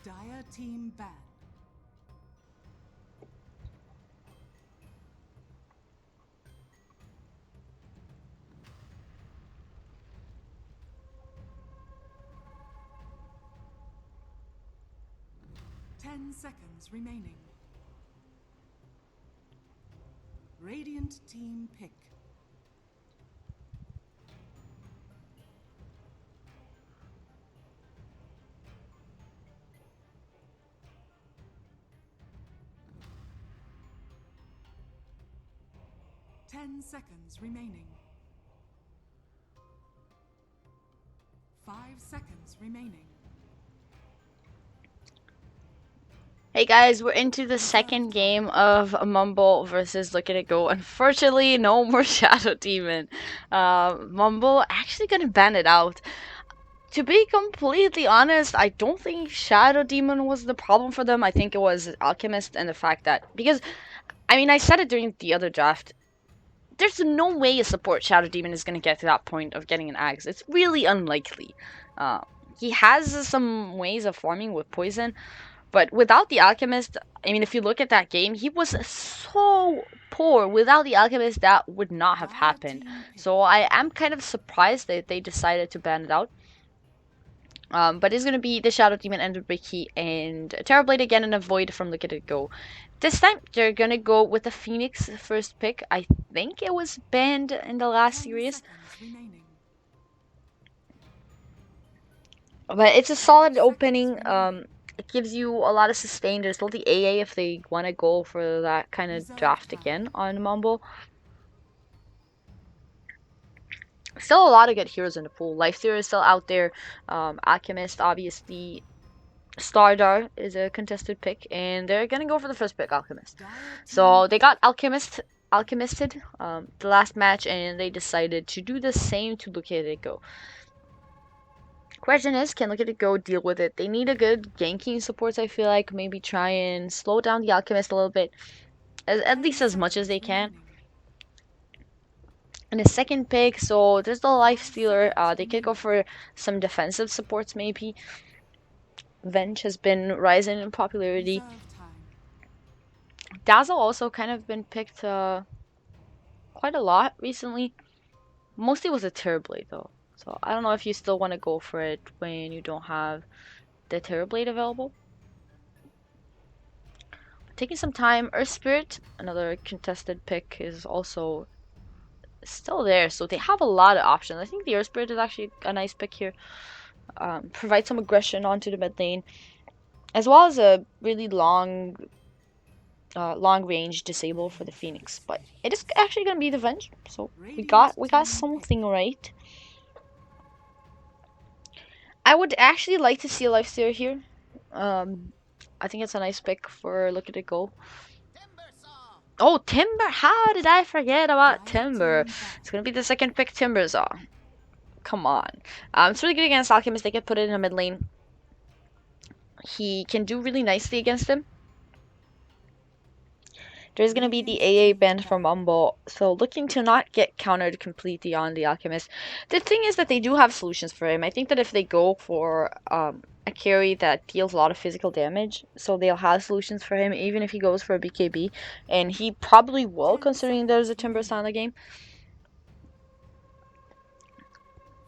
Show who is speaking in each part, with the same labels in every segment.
Speaker 1: Dire team ban. Ten seconds remaining. Radiant team pick. Ten seconds remaining. 5 seconds remaining.
Speaker 2: Hey guys, we're into the second game of Mumble versus Look at It Go. Unfortunately, no more Shadow Demon. Mumble actually gonna ban it out. To be completely honest, I don't think Shadow Demon was the problem for them. I think it was Alchemist and the fact that, because, I mean, I said it during the other draft, there's no way a support Shadow Demon is gonna get to that point of getting an axe. It's really unlikely. He has some ways of farming with poison, but without the Alchemist, I mean, if you look at that game, he was so poor. Without the Alchemist, that would not have happened. So I am kind of surprised that they decided to ban it out. But it's going to be the Shadow Demon, Ender Ricky, and Terrorblade again, and a Void from Look at It Go. This time, they're going to go with the Phoenix first pick. I think it was banned in the last series. But it's a solid opening. It gives you a lot of sustain. There's still the AA if they want to go for that kind of draft again on Mumble. Still a lot of good heroes in the pool. Lifestealer is still out there. Alchemist, obviously. Stardar is a contested pick, and they're gonna go for the first pick, Alchemist. So they got Alchemisted the last match, and they decided to do the same to Look at It Go. Question is, can Look at It Go deal with it? They need a good ganking support, I feel like. Maybe try and slow down the Alchemist a little bit, at least as much as they can. And the second pick, so there's the Lifestealer. They could go for some defensive supports, maybe. Venge has been rising in popularity. Dazzle also kind of been picked quite a lot recently. Mostly was a Terrorblade though. So I don't know if you still want to go for it when you don't have the Terrorblade available. Taking some time, Earth Spirit, another contested pick, is also still there. So they have a lot of options. I think the Earth Spirit is actually a nice pick here. Provide some aggression onto the mid lane, as well as a really long range disable for the Phoenix. But it is actually gonna be the Venge. So we got something right. I would actually like to see a Lifestealer here. I think it's a nice pick for Look at It Go. Oh, Timber! How did I forget about Timber? It's gonna be the second pick, Timbersaw. Come on. It's really good against Alchemist. They can put it in the mid lane. He can do really nicely against him. There's gonna be the AA band from Mumble, so looking to not get countered completely on the Alchemist. The thing is that they do have solutions for him. I think that if they go for a carry that deals a lot of physical damage, so they'll have solutions for him, even if he goes for a BKB, and he probably will, considering there's a Timber on the game.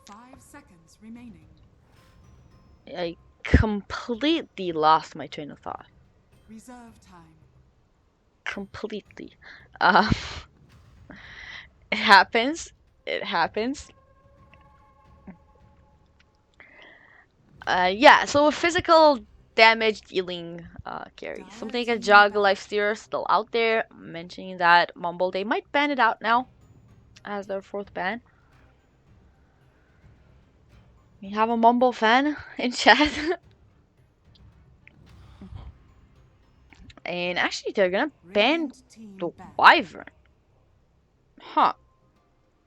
Speaker 1: 5 seconds remaining.
Speaker 2: I completely lost my train of thought.
Speaker 1: Reserve time.
Speaker 2: Completely. It happens. It happens. Yeah, so a physical damage dealing carry. Something like a Jug Lifestealer still out there. Mentioning that Mumble, they might ban it out now as their fourth ban. We have a Mumble fan in chat. And actually, they're gonna ban the Wyvern. Huh.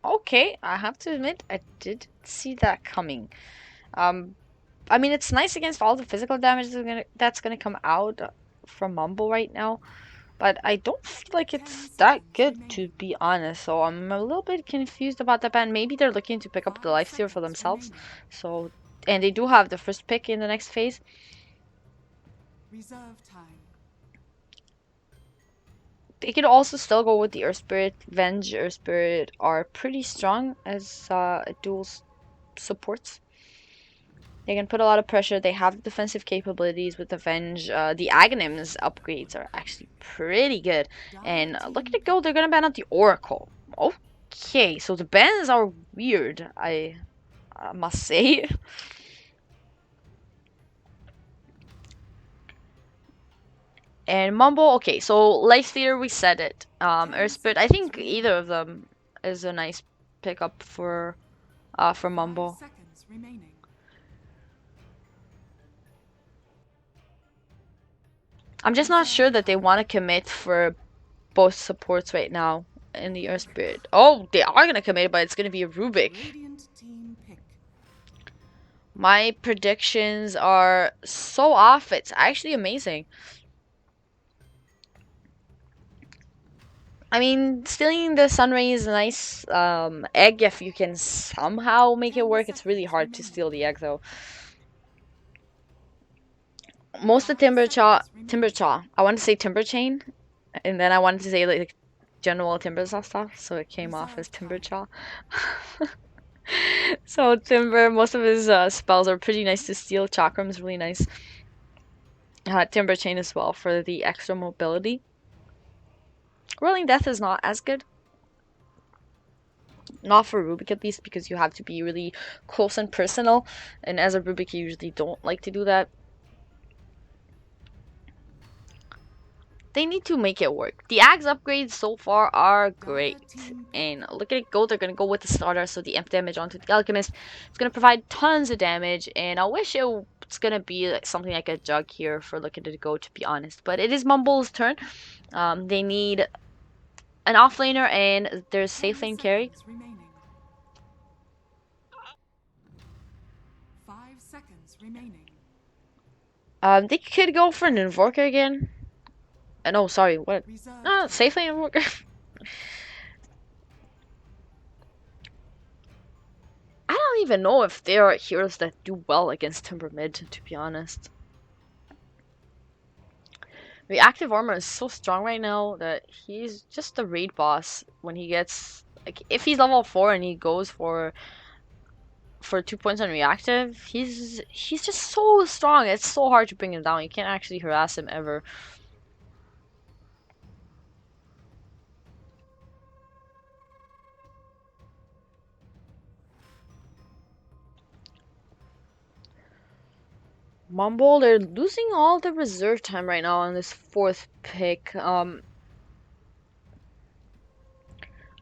Speaker 2: Okay, I have to admit, I did see that coming. I mean, it's nice against all the physical damage that's gonna come out from Mumble right now, but I don't feel like it's that good, to be honest. So I'm a little bit confused about that ban. Maybe they're looking to pick up the Lifesteal for themselves. So, and they do have the first pick in the next phase.
Speaker 1: Reserve time.
Speaker 2: They could also still go with the Earth Spirit. Venge, Earth Spirit are pretty strong as dual supports. They can put a lot of pressure. They have defensive capabilities with the Venge. The Aghanims upgrades are actually pretty good. And look at it go. They're going to ban out the Oracle. Okay, so the bans are weird, I must say. And Mumble, okay, so Life Theater, we said it. Earth Spirit, I think either of them is a nice pickup for Mumble.
Speaker 1: 5 seconds remaining.
Speaker 2: I'm just not sure that they want to commit for both supports right now in the Earth Spirit. Oh, they are going to commit, but it's going to be a Rubik.
Speaker 1: Radiant team pick.
Speaker 2: My predictions are so off, it's actually amazing. I mean, stealing the Sunray is a nice egg if you can somehow make it work. It's really hard to steal the egg, though. Most of Timber Chaw, I want to say Timber Chain, and then I wanted to say like General Timber stuff, so it came off as Timber Chaw. So Timber, most of his spells are pretty nice to steal. Chakram's really nice. Timber Chain as well for the extra mobility. Rolling Death is not as good. Not for Rubik at least, because you have to be really close and personal. And as a Rubik, you usually don't like to do that. They need to make it work. The Axe upgrades so far are great. And look at it go. They're going to go with the starter. So the imp damage onto the Alchemist. It's going to provide tons of damage. And I wish it's going to be like something like a Jug here for look at it go, to be honest. But it is Mumble's turn. They need an offlaner and there's safe lane carry.
Speaker 1: 5 seconds remaining.
Speaker 2: They could go for an Invoker again. No, sorry, what? No, safe lane Invoker. I don't even know if there are heroes that do well against Timber mid, to be honest. Reactive armor is so strong right now that he's just the raid boss when he gets like if he's level 4 and he goes for 2 points on reactive, he's just so strong. It's so hard to bring him down. You can't actually harass him ever. Mumble, they're losing all the reserve time right now on this 4th pick. I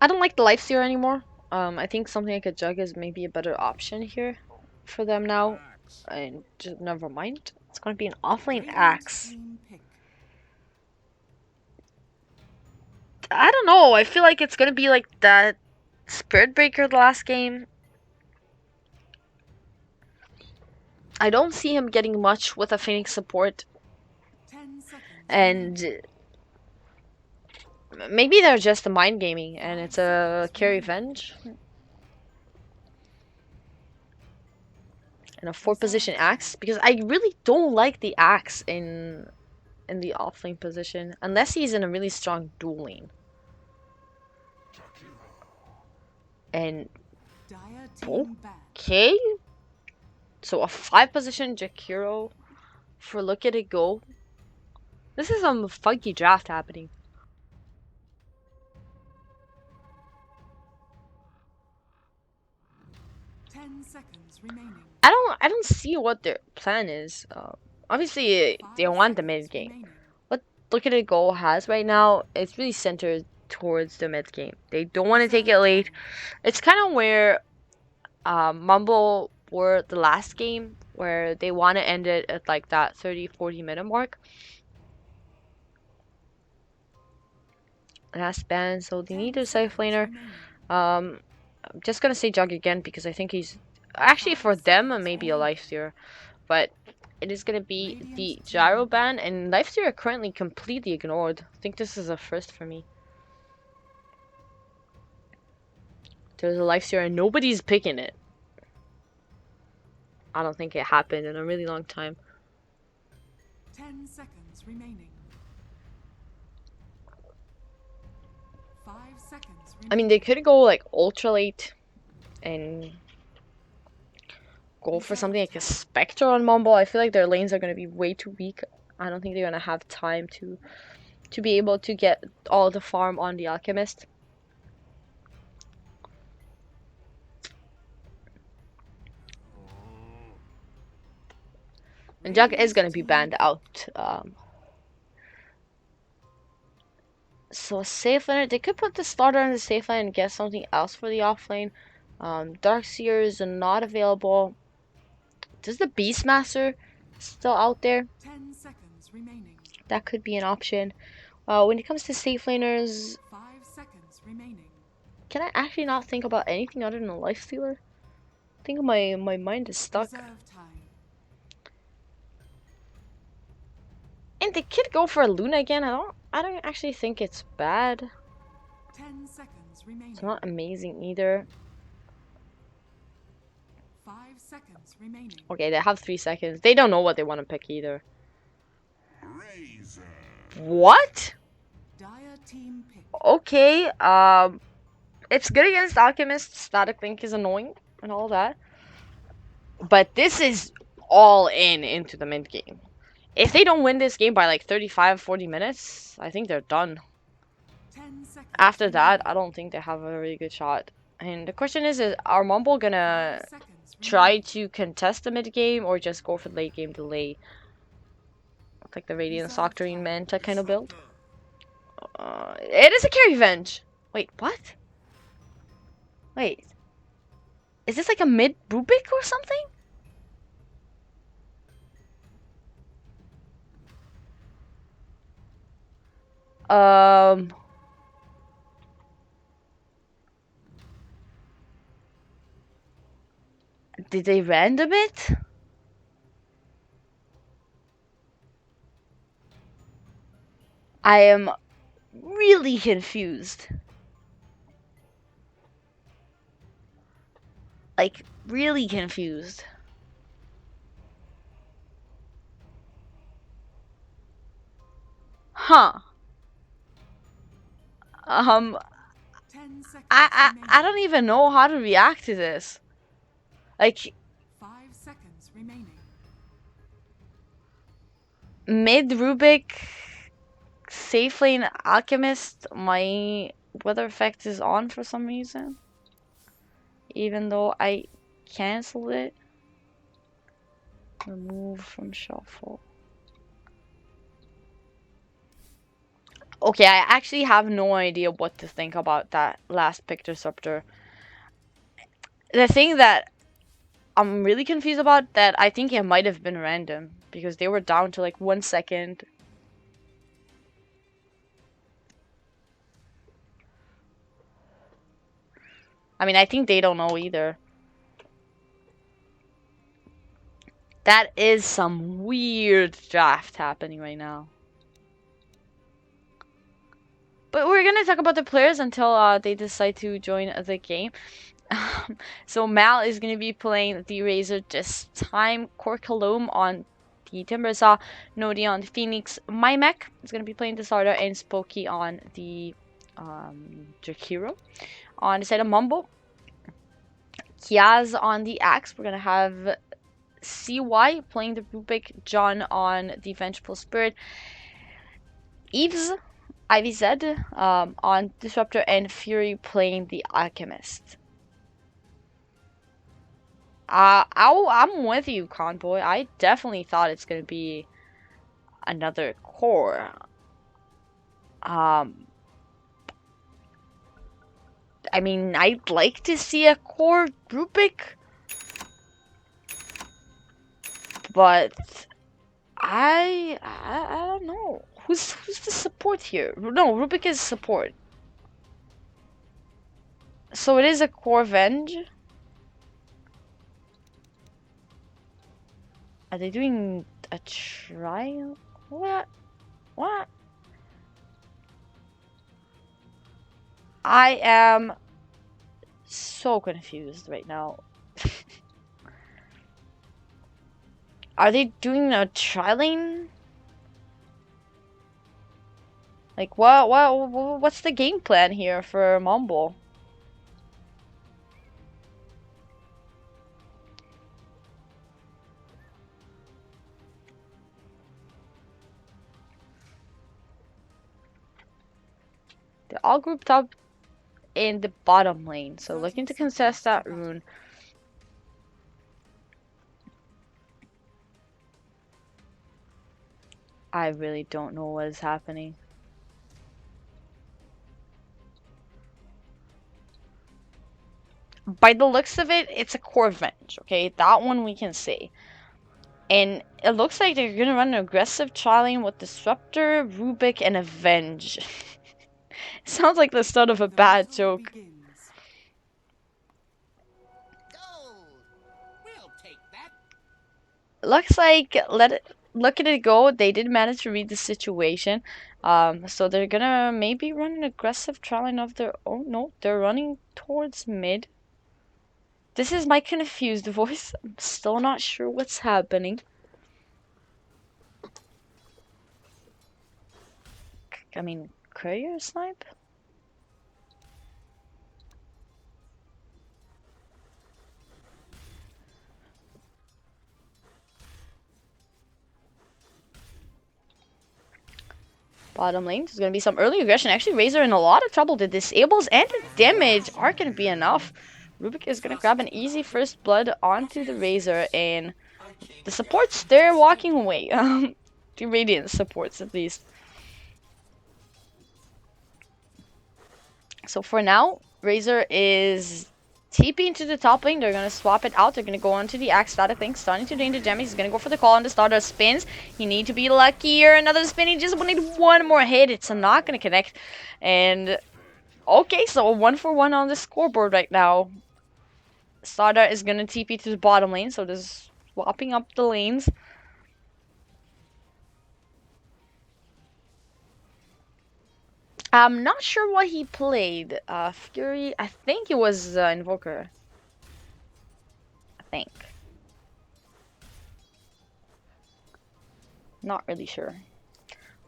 Speaker 2: don't like the Lifesteal anymore. I think something like a Jug is maybe a better option here for them now. And just never mind. It's gonna be an offlane Axe. I don't know. I feel like it's gonna be like that Spirit Breaker the last game. I don't see him getting much with a Phoenix support.
Speaker 1: 10 seconds.
Speaker 2: And maybe they're just a mind gaming and it's a carry Venge. And a 4th position Axe. Because I really don't like the Axe in the offlane position. Unless he's in a really strong dual lane. And okay. So a 5 position Jakiro for look at it go. This is some funky draft happening. I don't see what their plan is. Obviously they want the mid game. What look at it go has right now, it's really centered towards the mid game. They don't want to take it late. It's kind of where Mumble were the last game, where they want to end it at like that 30-40 minute mark. Last ban, so they need a safe laner. I'm just gonna say Jug again because I think he's actually for them maybe a Lifesteal, but it is gonna be the Gyro ban, and Lifesteal are currently completely ignored. I think this is a first for me. There's a Lifesteal and nobody's picking it. I don't think it happened in a really long time.
Speaker 1: 10 seconds remaining. 5 seconds remaining.
Speaker 2: I mean, they could go like ultra late and go for something like a Spectre on Mumble. I feel like their lanes are going to be way too weak. I don't think they're going to have time to be able to get all the farm on the Alchemist. And Jack is going to be banned out. So safe lane, they could put the starter in the safe lane and get something else for the off lane. Darkseer is not available. Does the Beastmaster still out there?
Speaker 1: 10 seconds remaining.
Speaker 2: That could be an option. When it comes to safe laners,
Speaker 1: 5 seconds remaining.
Speaker 2: can I actually not think about anything other than a lifestealer? I think my mind is stuck.
Speaker 1: Reserve time.
Speaker 2: And they could go for a Luna again. I don't actually think it's bad.
Speaker 1: 10 seconds remaining.
Speaker 2: It's not amazing either.
Speaker 1: 5 seconds remaining.
Speaker 2: Okay, they have 3 seconds. They don't know what they want to pick either.
Speaker 3: Razor.
Speaker 2: What?
Speaker 1: Dire team pick.
Speaker 2: Okay, it's good against Alchemist. Static Link is annoying and all that. But this is all into the mid game. If they don't win this game by like 35, 40 minutes, I think they're done.
Speaker 1: 10 seconds
Speaker 2: After that, I don't think they have a really good shot. And the question is are Mumble gonna
Speaker 1: 5 seconds
Speaker 2: try
Speaker 1: remaining.
Speaker 2: to contest the mid game or just go for the late game delay? Like the Radiant Octarine Manta kind of build. It is a carry venge. Wait, what? Wait. Is this like a mid Rubik or something? Did they random it? I am really confused. Like, really confused. Huh.
Speaker 1: 10 seconds
Speaker 2: I
Speaker 1: remaining.
Speaker 2: don't even know how to react to this. Like,
Speaker 1: 5 seconds remaining.
Speaker 2: mid Rubik, safe lane Alchemist, my weather effect is on for some reason. Even though I canceled it. Remove from shuffle. Okay, I actually have no idea what to think about that last pick disruptor. The thing that I'm really confused about, that I think it might have been random because they were down to like 1 second. I mean, I think they don't know either. That is some weird draft happening right now. But we're gonna talk about the players until they decide to join the game. So Mal is gonna be playing the Razor this time. Korkalome on the Timbersaw, Nodi on the Phoenix. Mymek is gonna be playing the starter, and Spooky on the Drakiro. On the side of Mumble, Kiaz on the Axe. We're gonna have CY playing the Rubik, John on the Vengeful Spirit, Eves, IVZ on Disruptor, and Fury playing the Alchemist. I'm with you, Convoy. I definitely thought it's gonna be another core. I mean, I'd like to see a core Rubik, but I don't know. Who's the support here? No, Rubik is support. So it is a core Venge. Are they doing a trial? What? What? I am so confused right now. Are they doing a trialing Like, what's the game plan here for Mumble? They're all grouped up in the bottom lane, so looking to contest that rune. I really don't know what is happening. By the looks of it, it's a core Venge, okay? That one we can see. And it looks like they're gonna run an aggressive trialing with Disruptor, Rubik, and Avenge. Sounds like the start of a
Speaker 1: The
Speaker 2: bad
Speaker 1: battle
Speaker 2: joke.
Speaker 1: begins.
Speaker 4: Gold. We'll take that.
Speaker 2: Looks like look at it go. They did manage to read the situation. So they're gonna maybe run an aggressive trialing of their own. No, they're running towards mid. This is my confused voice. I'm still not sure what's happening. I mean, courier snipe? Bottom lane, there's going to be some early aggression. Actually, Razor in a lot of trouble. The disables and the damage aren't going to be enough. Rubik is going to grab an easy first blood onto the Razor, and the supports, they're walking away. The Radiant supports, at least. So for now, Razor is TPing to the top lane. They're going to swap it out. They're going to go onto the Axe Static Link, starting to drain the damage. He's going to go for the call on the starter. Spins. You need to be luckier. Another spin. He just need one more hit. It's not going to connect. And okay, so 1-for-1 on the scoreboard right now. Starter is going to TP to the bottom lane, so just swapping up the lanes. I'm not sure what he played. Fury, I think it was Invoker. I think. Not really sure.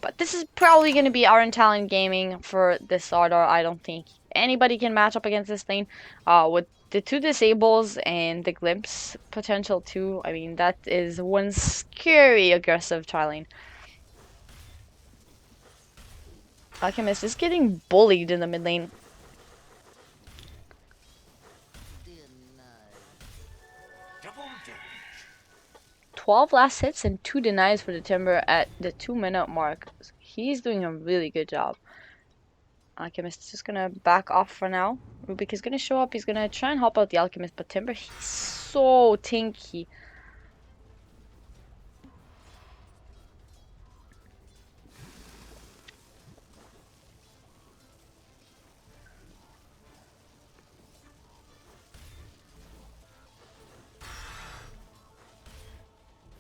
Speaker 2: But this is probably going to be our talent gaming for this starter. I don't think anybody can match up against this thing. With the two disables and the glimpse potential too, I mean, that is one scary aggressive trialing. Alchemist is getting bullied in the mid lane.
Speaker 3: Double damage.
Speaker 2: 12 last hits and 2 denies for the Timber at the 2-minute mark. He's doing a really good job. Alchemist is just gonna back off for now. Rubik is gonna show up. He's gonna try and help out the Alchemist, but Timber, he's so tanky.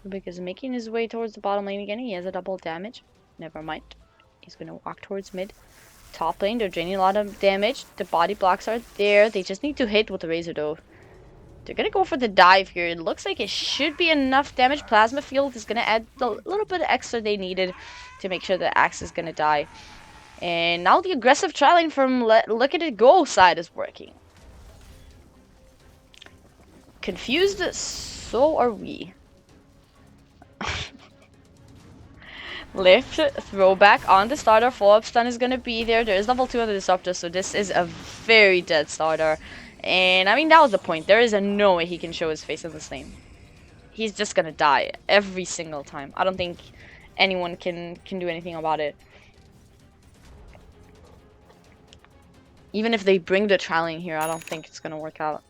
Speaker 2: Rubik is making his way towards the bottom lane again. He has a double damage. Never mind. He's gonna walk towards mid. Top lane, they're draining a lot of damage. The body blocks are there. They just need to hit with the Razor though. They're gonna go for the dive here. It looks like it should be enough damage. Plasma Field is gonna add the little bit of extra they needed to make sure the Axe is gonna die. And now the aggressive trialing from Look at It Go side is working. Confused? So are we. Lift, throwback on the starter. Follow-up stun is gonna be there. There is level 2 on the disruptor, so this is a very dead starter. And I mean, that was the point. There is no way he can show his face in this lane. He's just gonna die every single time. I don't think anyone can do anything about it. Even if they bring the trialing here, I don't think it's gonna work out.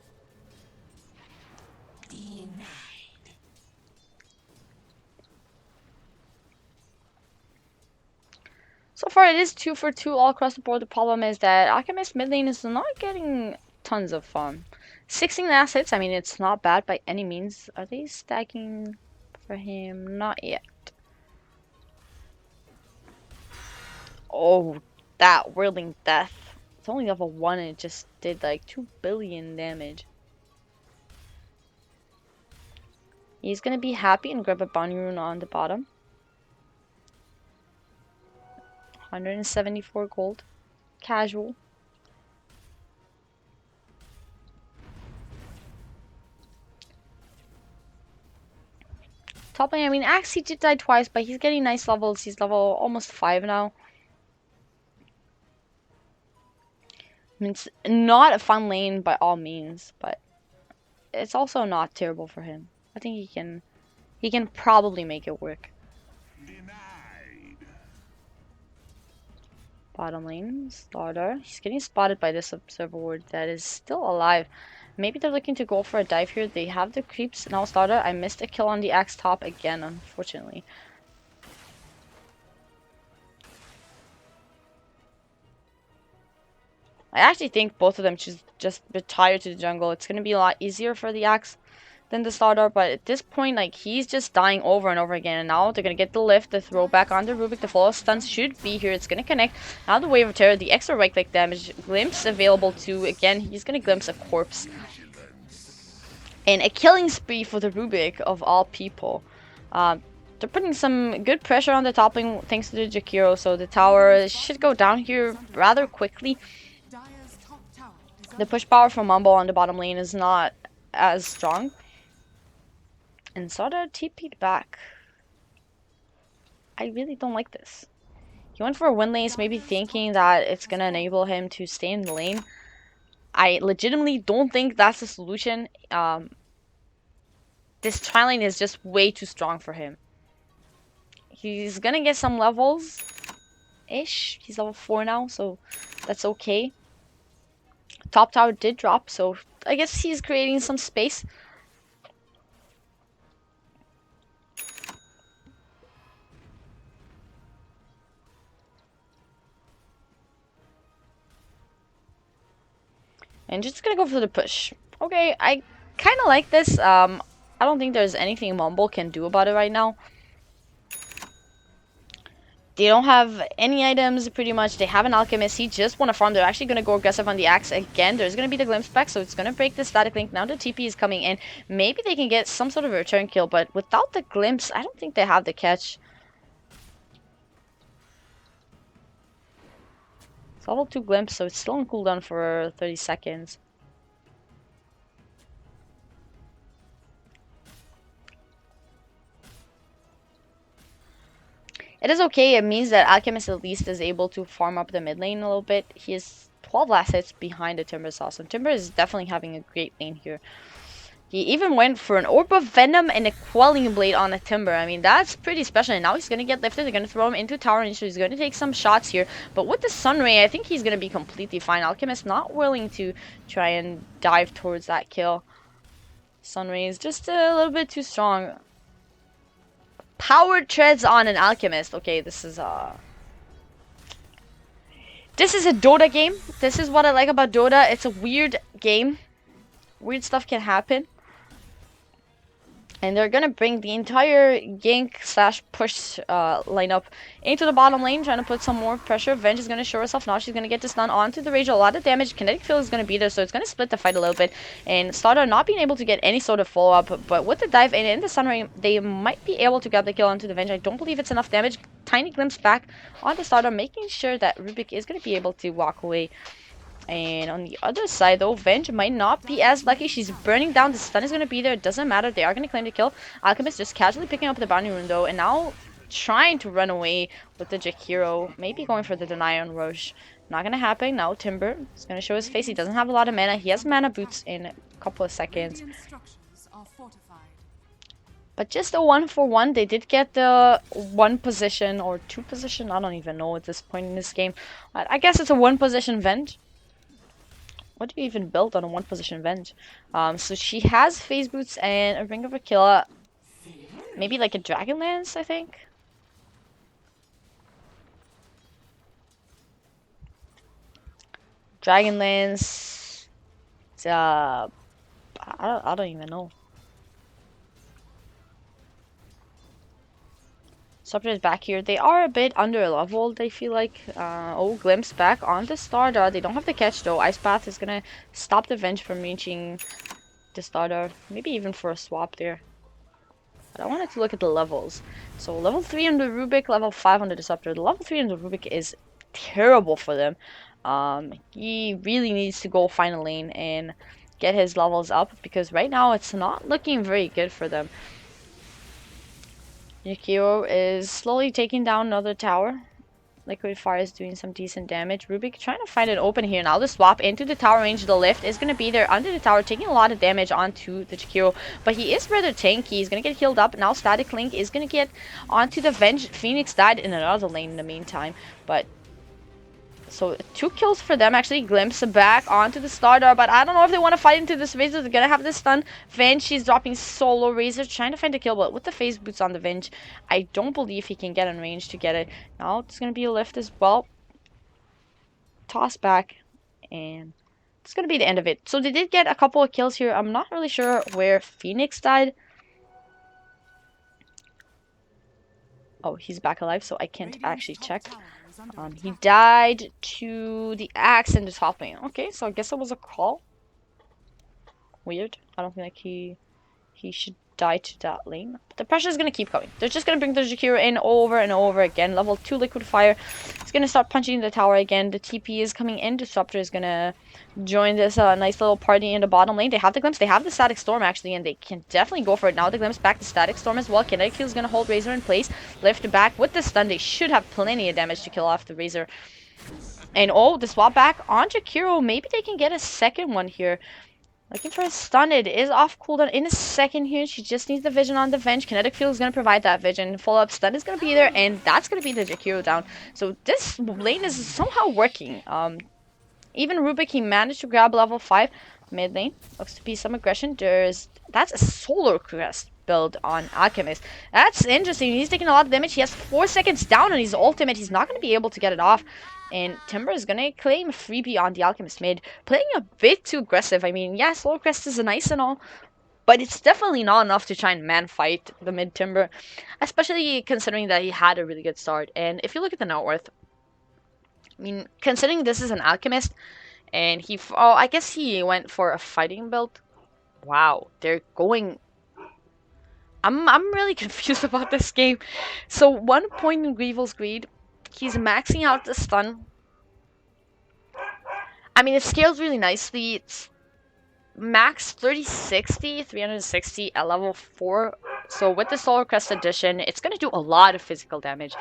Speaker 2: So far, it is 2 for 2 all across the board. The problem is that Alchemist mid lane is not getting tons of farm. 16 last hits, I mean, it's not bad by any means. Are they stacking for him? Not yet. Oh, that Whirling Death. It's only level 1 and it just did like 2 billion damage. He's gonna be happy and grab a bounty rune on the bottom. 174 gold. Casual. Top lane, I mean, Axe, he did die twice, but he's getting nice levels. He's level almost 5 now. I mean, it's not a fun lane by all means, but it's also not terrible for him. I think he can probably make it work.
Speaker 3: Denied.
Speaker 2: Bottom lane, starter. He's getting spotted by this observer ward that is still alive. Maybe they're looking to go for a dive here. They have the creeps. Now starter. I missed a kill on the Axe top again, unfortunately. I actually think both of them should just retire to the jungle. It's going to be a lot easier for the Axe than the starter, but at this point, like, he's just dying over and over again. And now they're going to get the lift, the throw back on the Rubik. The follow stuns should be here. It's going to connect. Now the Wave of Terror, the extra right click damage. Glimpse available too. Again, he's going to glimpse a corpse. And a killing spree for the Rubik of all people. They're putting some good pressure on the top lane thanks to the Jakiro, so the tower should go down here rather quickly.
Speaker 1: Dire's top tower is
Speaker 2: The push power from Mumble on the bottom lane is not as strong. And Sada TP'd back. I really don't like this. He went for a win lane, maybe thinking that it's going to enable him to stay in the lane. I legitimately don't think that's the solution. This tri lane is just way too strong for him. He's going to get some levels-ish. He's level 4 now, so that's okay. Top tower did drop, so I guess he's creating some space. And just gonna go for the push. Okay, I kind of like this. I don't think there's anything Mumble can do about it right now. They don't have any items, pretty much. They have an Alchemist. He just want to farm. They're actually going to go aggressive on the Axe again. There's going to be the Glimpse back, so it's going to break the static link. Now the TP is coming in. Maybe they can get some sort of a return kill, but without the Glimpse, I don't think they have the catch. It's level 2 Glimpse, so it's still on cooldown for 30 seconds. It is okay. It means that Alchemist at least is able to farm up the mid lane a little bit. He is 12 last hits behind the Timber sauce, and Timber is definitely having a great lane here. He even went for an Orb of Venom and a Quelling Blade on the Timber. I mean, that's pretty special. And now he's going to get lifted. They're going to throw him into tower range, so he's going to take some shots here. But with the Sunray, I think he's going to be completely fine. Alchemist not willing to try and dive towards that kill. Sunray is just a little bit too strong. Power treads on an Alchemist. Okay, this is a Dota game. This is what I like about Dota. It's a weird game. Weird stuff can happen. And they're going to bring the entire gank/push lineup into the bottom lane, trying to put some more pressure. Venge is going to show herself now. She's going to get the stun onto the Rage. A lot of damage. Kinetic Field is going to be there, so it's going to split the fight a little bit. And Starter not being able to get any sort of follow-up, but with the dive and in the Sunray, they might be able to get the kill onto the Venge. I don't believe it's enough damage. Tiny glimpse back on the Starter, making sure that Rubik is going to be able to walk away. And on the other side, though, Venge might not be as lucky. She's burning down. The stun is going to be there. It doesn't matter. They are going to claim the kill. Alchemist just casually picking up the bounty rune, though. And now trying to run away with the Jakiro. Maybe going for the deny on Roche. Not going to happen. Now Timber is going to show his face. He doesn't have a lot of mana. He has mana boots in a couple of seconds.
Speaker 1: Radiant structures are fortified.
Speaker 2: But just a 1-for-1. They did get the 1 position or 2 position. I don't even know at this point in this game. I guess it's a 1 position Venge. What do you even build on a 1 position Venge? So she has phase boots and a Ring of Aquila. Maybe like a Dragonlance, I think. Dragonlance. I don't even know. Subject is back here. They are a bit under leveled, I feel like. Oh, Glimpse back on the Starter. They don't have the catch though. Ice Path is gonna stop the Venge from reaching the Starter. Maybe even for a swap there. but I wanted to look at the levels. So level 3 on the Rubik, level 5 on the Disruptor. The level 3 on the Rubik is terrible for them. He really needs to go find a lane and get his levels up, because right now it's not looking very good for them. Yukio is slowly taking down another tower. Liquid Fire is doing some decent damage. Rubik trying to find it open here. Now the swap into the tower range. The lift is going to be there under the tower, taking a lot of damage onto the Chikiro. But he is rather tanky. He's going to get healed up. Now Static Link is going to get onto the Venge. Phoenix died in another lane in the meantime. But so 2 kills for them. Actually, Glimpse back onto the starter. But I don't know if they want to fight into this Razor. They're going to have this stun. Venge, she's dropping solo. Razor trying to find a kill. But with the phase boots on the Venge, I don't believe he can get in range to get it. Now it's going to be a lift as well. Toss back. And it's going to be the end of it. So they did get a couple of kills here. I'm not really sure where Phoenix died. Oh, he's back alive, so I can't actually check. He died to the axe in the top lane. Okay, so I guess it was a call. Weird. I don't think like he should die to that lane. But the pressure is going to keep coming. They're just going to bring the Jakiro in over and over again. Level 2 Liquid Fire. He's going to start punching the tower again. The TP is coming in. Disruptor is going to join this nice little party in the bottom lane. They have the Glimpse. They have the Static Storm, actually, and they can definitely go for it. Now the Glimpse back to Static Storm as well. Kinetic Q is going to hold Razor in place. Lift back with the stun. They should have plenty of damage to kill off the Razor. And oh, the swap back on Jakiro. Maybe they can get a second one here. Looking for a stun. It is off cooldown in a second here. She just needs the vision on the Venge. Kinetic Field is going to provide that vision. Follow-up stun is going to be there, and that's going to be the Jakiro down. So this lane is somehow working. Even Rubik, he managed to grab level 5 mid lane. Looks to be some aggression. That's a Solar Crest build on Alchemist. That's interesting. He's taking a lot of damage. He has 4 seconds down on his ultimate. He's not going to be able to get it off. And Timber is going to claim a freebie on the Alchemist mid. Playing a bit too aggressive. I mean, yeah, Solar Crest is nice and all, but it's definitely not enough to try and man-fight the mid Timber. Especially considering that he had a really good start. And if you look at the net worth, I mean, considering this is an Alchemist, and I guess he went for a fighting build. Wow, they're going... I'm really confused about this game. So 1 point in Grievel's Greed. He's maxing out the stun. I mean, it scales really nicely. It's max 360 at level 4. So with the Solar Crest addition, it's going to do a lot of physical damage.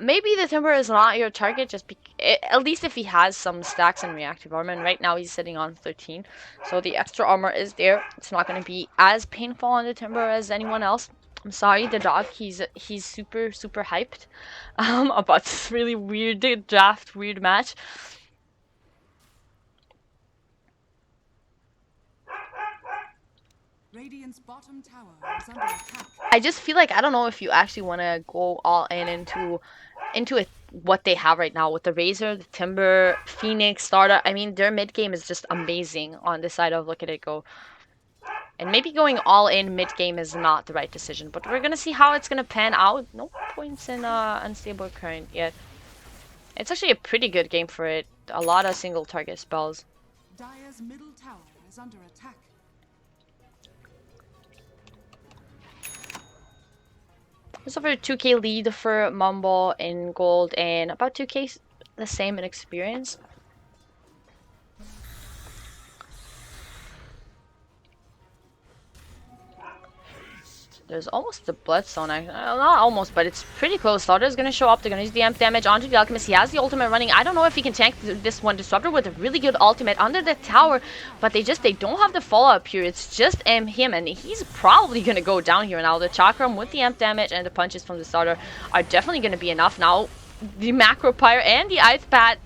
Speaker 2: Maybe the Timber is not your target, at least if he has some stacks and reactive armor. And right now he's sitting on 13. So the extra armor is there. It's not going to be as painful on the Timber as anyone else. I'm sorry, the dog, he's super hyped about this really weird draft, weird match.
Speaker 1: Radiant's bottom tower is under attack.
Speaker 2: I just feel like I don't know if you actually want to go all in into what they have right now with the Razor, the Timber, Phoenix, Starter. I mean, their mid game is just amazing on the side of Look at It Go. And maybe going all in mid game is not the right decision, but we're gonna see how it's gonna pan out. No points in Unstable Current yet. It's actually a pretty good game for it. A lot of single target spells.
Speaker 1: Dire's middle tower is under attack.
Speaker 2: There's over 2k lead for Mumble in gold and about 2k the same in experience. There's almost the Bloodstone. Not almost, but it's pretty close. Starter's going to show up. They're going to use the amp damage onto the Alchemist. He has the ultimate running. I don't know if he can tank this one. Disruptor with a really good ultimate under the tower, but they don't have the follow-up here. It's just him, and he's probably going to go down here now. The Chakram with the amp damage and the punches from the Starter are definitely going to be enough. Now, the Macro Pyre and the Ice Bat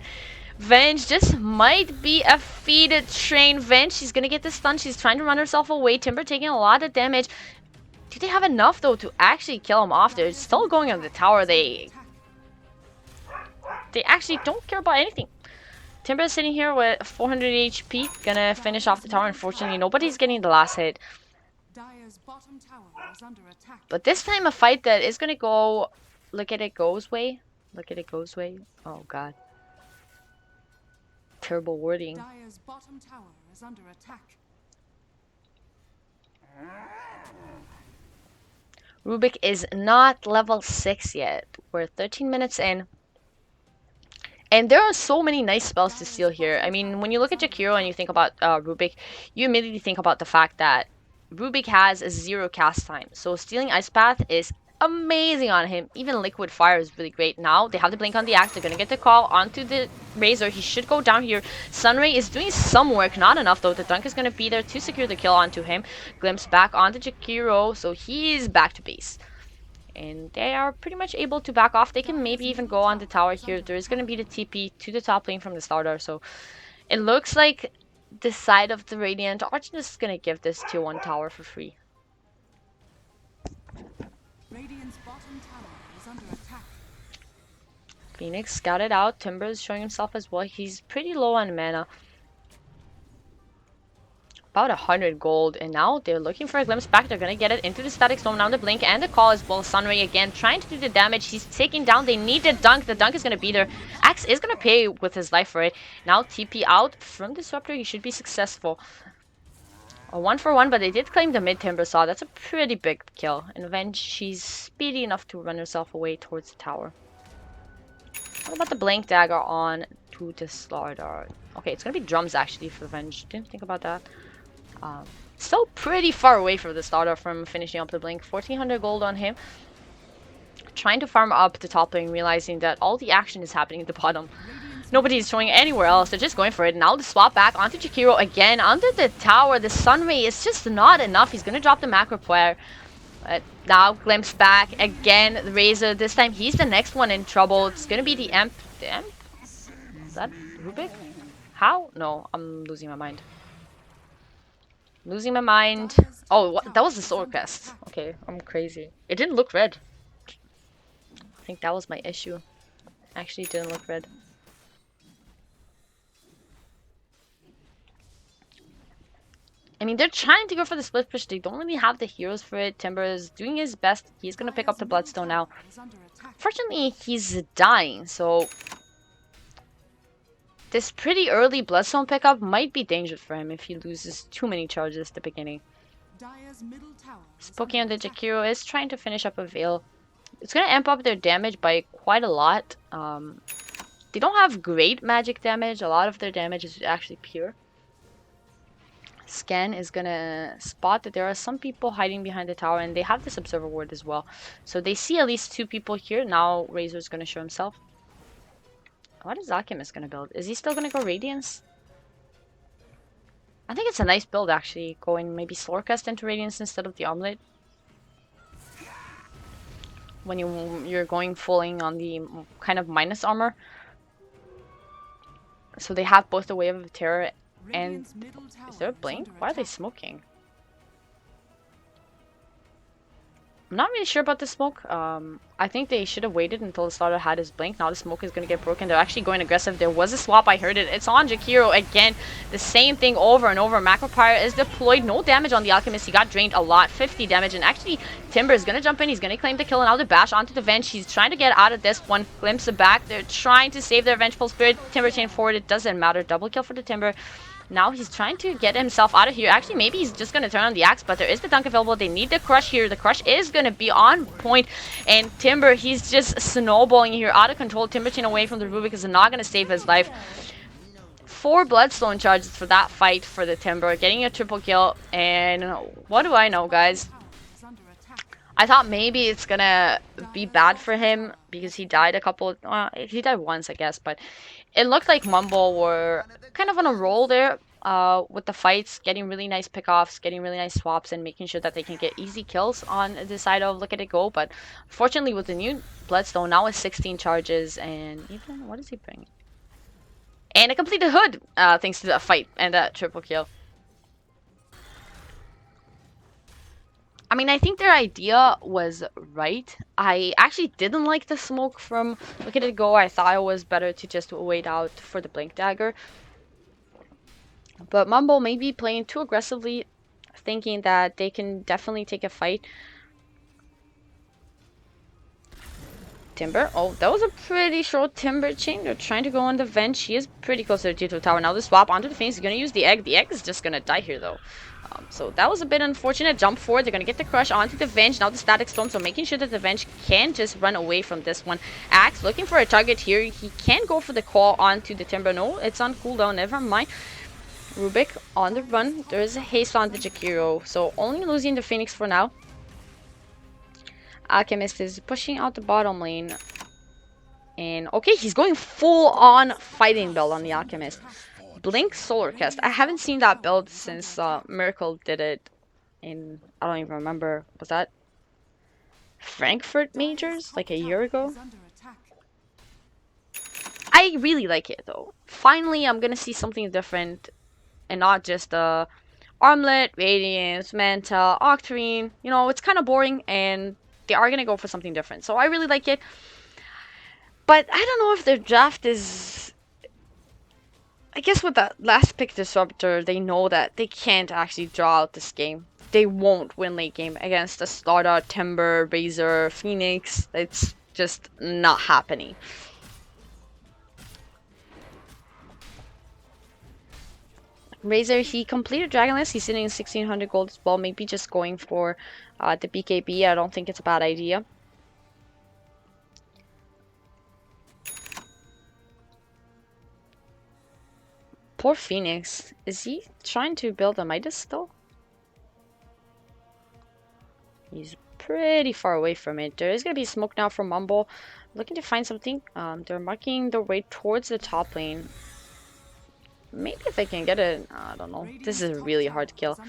Speaker 2: Venge just might be a feeded train. Venge, she's going to get the stun. She's trying to run herself away. Timber taking a lot of damage. Do they have enough, though, to actually kill him off? They're still going on the tower. They actually don't care about anything. Timber is sitting here with 400 HP. Gonna finish off the tower. Unfortunately, nobody's getting the last hit.
Speaker 1: Dire's bottom tower is under attack.
Speaker 2: But this time, a fight that is gonna go... Look at It Go's way. Look at It Go's way. Oh, God. Terrible wording.
Speaker 1: Dire's bottom tower is under attack.
Speaker 2: Rubik is not level 6 yet. We're 13 minutes in. And there are so many nice spells to steal here. I mean, when you look at Jakiro and you think about Rubik, you immediately think about the fact that Rubik has a 0 cast time. So stealing Ice Path is amazing on him. Even Liquid Fire is really great. Now they have the blink on the axe. They're going to get the call onto the Razor. He should go down here. Sunray is doing some work. Not enough though. The dunk is going to be there to secure the kill onto him. Glimpse back onto Jakiro. So he's back to base. And they are pretty much able to back off. They can maybe even go on the tower here. There is going to be the TP to the top lane from the starter. So it looks like the side of the Radiant are just going to give this tier 1 tower for free.
Speaker 1: Radiant's bottom tower is under attack.
Speaker 2: Phoenix scouted out. Timber is showing himself as well. He's pretty low on mana. About 100 gold, and now they're looking for a glimpse back. They're gonna get it into the static storm. Now the blink and the call as well. Sunray again trying to do the damage. He's taking down. They need the dunk. The dunk is gonna be there. Axe is gonna pay with his life for it. Now TP out from Disruptor. He should be successful. A 1-for-1, but they did claim the mid Timber Saw. That's a pretty big kill. And Avenge, she's speedy enough to run herself away towards the tower. What about the blink dagger on to the Slaughter? Okay, it's gonna be drums actually for Avenge. Didn't think about that. Still pretty far away from the starter from finishing up the blink. 1400 gold on him. Trying to farm up the top lane, realizing that all the action is happening at the bottom. Nobody is showing anywhere else. They're just going for it. Now the swap back onto Jakiro again. Under the tower, the Sunray is just not enough. He's going to drop the macro player. But now glimpse back again. The Razor. This time he's the next one in trouble. It's going to be the Emp. The Emp? Is that Rubik? How? No, I'm losing my mind. Losing my mind. Oh, what? That was the sword quest. Okay, I'm crazy. It didn't look red. I think that was my issue. Actually, it didn't look red. I mean, they're trying to go for the split push. They don't really have the heroes for it. Timber is doing his best. He's gonna pick up the Bloodstone now. Fortunately, he's dying, so this pretty early Bloodstone pickup might be dangerous for him if he loses too many charges at the beginning. Spooky on the Jakiro is trying to finish up a Veil. It's going to amp up their damage by quite a lot. They don't have great magic damage. A lot of their damage is actually pure. Scan is going to spot that there are some people hiding behind the tower, and they have this Observer Ward as well. So they see at least 2 people here. Now Razor is going to show himself. What is Alchemist gonna build? Is he still gonna go Radiance? I think it's a nice build actually, going maybe Slorecast into Radiance instead of the Omelet. When you're going fulling on the kind of minus armor. So they have both the Wave of Terror and... Is there a blink? Why are they smoking? I'm not really sure about the smoke. I think they should have waited until the starter had his blink. Now the smoke is going to get broken. They're actually going aggressive. There was a swap. I heard it. It's on Jakiro again. The same thing over and over. Macro Pyre is deployed. No damage on the Alchemist. He got drained a lot. 50 damage. And actually, Timber is going to jump in. He's going to claim the kill. And now the bash onto the Venge. He's trying to get out of this one. Glimpse it back. They're trying to save their Vengeful Spirit. Timber chain forward. It doesn't matter. Double kill for the Timber. Now he's trying to get himself out of here. Actually, maybe he's just going to turn on the axe, but there is the dunk available. They need the crush here. The crush is going to be on point. And Timber, he's just snowballing here. Out of control. Timber chain away from the Rubik is not going to save his life. 4 Bloodstone charges for that fight for the Timber. Getting a triple kill. And what do I know, guys? I thought maybe it's going to be bad for him because he died a couple... he died once, I guess, but... It looked like Mumble were kind of on a roll there with the fights, getting really nice pickoffs, getting really nice swaps, and making sure that they can get easy kills on the side of Look at It Go. But fortunately, with the new Bloodstone, now with 16 charges, and even, what is he bringing? And a completed hood, thanks to that fight and that triple kill. I mean, I think their idea was right. I actually didn't like the smoke from Look at It Go. I thought it was better to just wait out for the Blink Dagger. But Mumble may be playing too aggressively, thinking that they can definitely take a fight. Timber. Oh, that was a pretty short Timber chain. They're trying to go on the vent. She is pretty close to the T2 tower. Now the swap onto the Phoenix. He's going to use the egg. The egg is just going to die here, though. So that was a bit unfortunate. Jump forward. They're going to get the crush onto the Venge. Now the Static Storm. So making sure that the Venge can just run away from this one. Axe looking for a target here. He can go for the call onto the Timber. No, it's on cooldown. Never mind. Rubik on the run. There is a haste on the Jakiro. So only losing the Phoenix for now. Alchemist is pushing out the bottom lane. And okay, he's going full on fighting build on the Alchemist. Blink Solar Cast. I haven't seen that build since Miracle did it in, I don't even remember, was that Frankfurt Majors like a year ago? I really like it though. Finally, I'm gonna see something different and not just Armlet, Radiance, Manta, Octarine. You know, it's kind of boring and they are gonna go for something different. So I really like it. But I don't know if their draft is... I guess with that last pick Disruptor, they know that they can't actually draw out this game. They won't win late game against a Slaughter, Timber, Razor, Phoenix. It's just not happening. Razor, he completed Dragonless. He's sitting in 1600 gold as well. Maybe just going for the BKB. I don't think it's a bad idea. Poor Phoenix. Is he trying to build a Midas still? He's pretty far away from it. There is going to be smoke now from Mumble. Looking to find something. They're marking their way towards the top lane. Maybe if I can get it, I don't know. This is really hard to kill.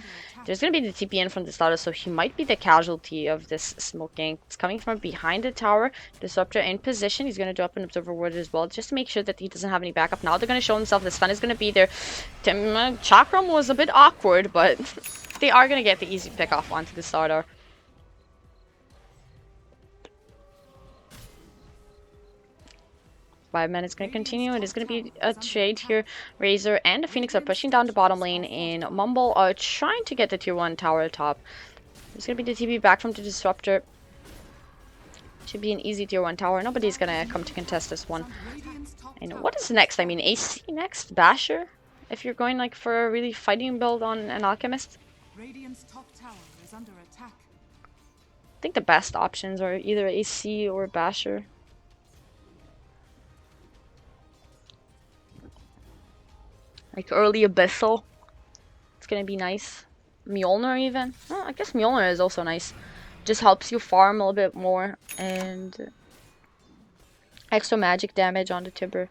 Speaker 2: There's going to be the TPN from the starter, so he might be the casualty of this smoking. It's coming from behind the tower. Disruptor in position. He's going to drop an Observer Ward as well, just to make sure that he doesn't have any backup. Now they're going to show himself. The stun is going to be there. Chakram was a bit awkward, but they are going to get the easy pick off onto the starter. 5 minutes going to continue. It is going to be a trade here. Razor and the Phoenix are pushing down the bottom lane, and Mumble are trying to get the tier 1 tower top. There's going to be the TP back from the Disruptor. Should be an easy tier 1 tower. Nobody's going to come to contest this one. And what is next? I mean, AC next? Basher? If you're going like for a really fighting build on an Alchemist?
Speaker 1: Radiant's top tower is under attack.
Speaker 2: I think the best options are either AC or Basher. Like early Abyssal. It's gonna be nice. Mjolnir even. Oh, I guess Mjolnir is also nice. Just helps you farm a little bit more. And extra magic damage on the Timber.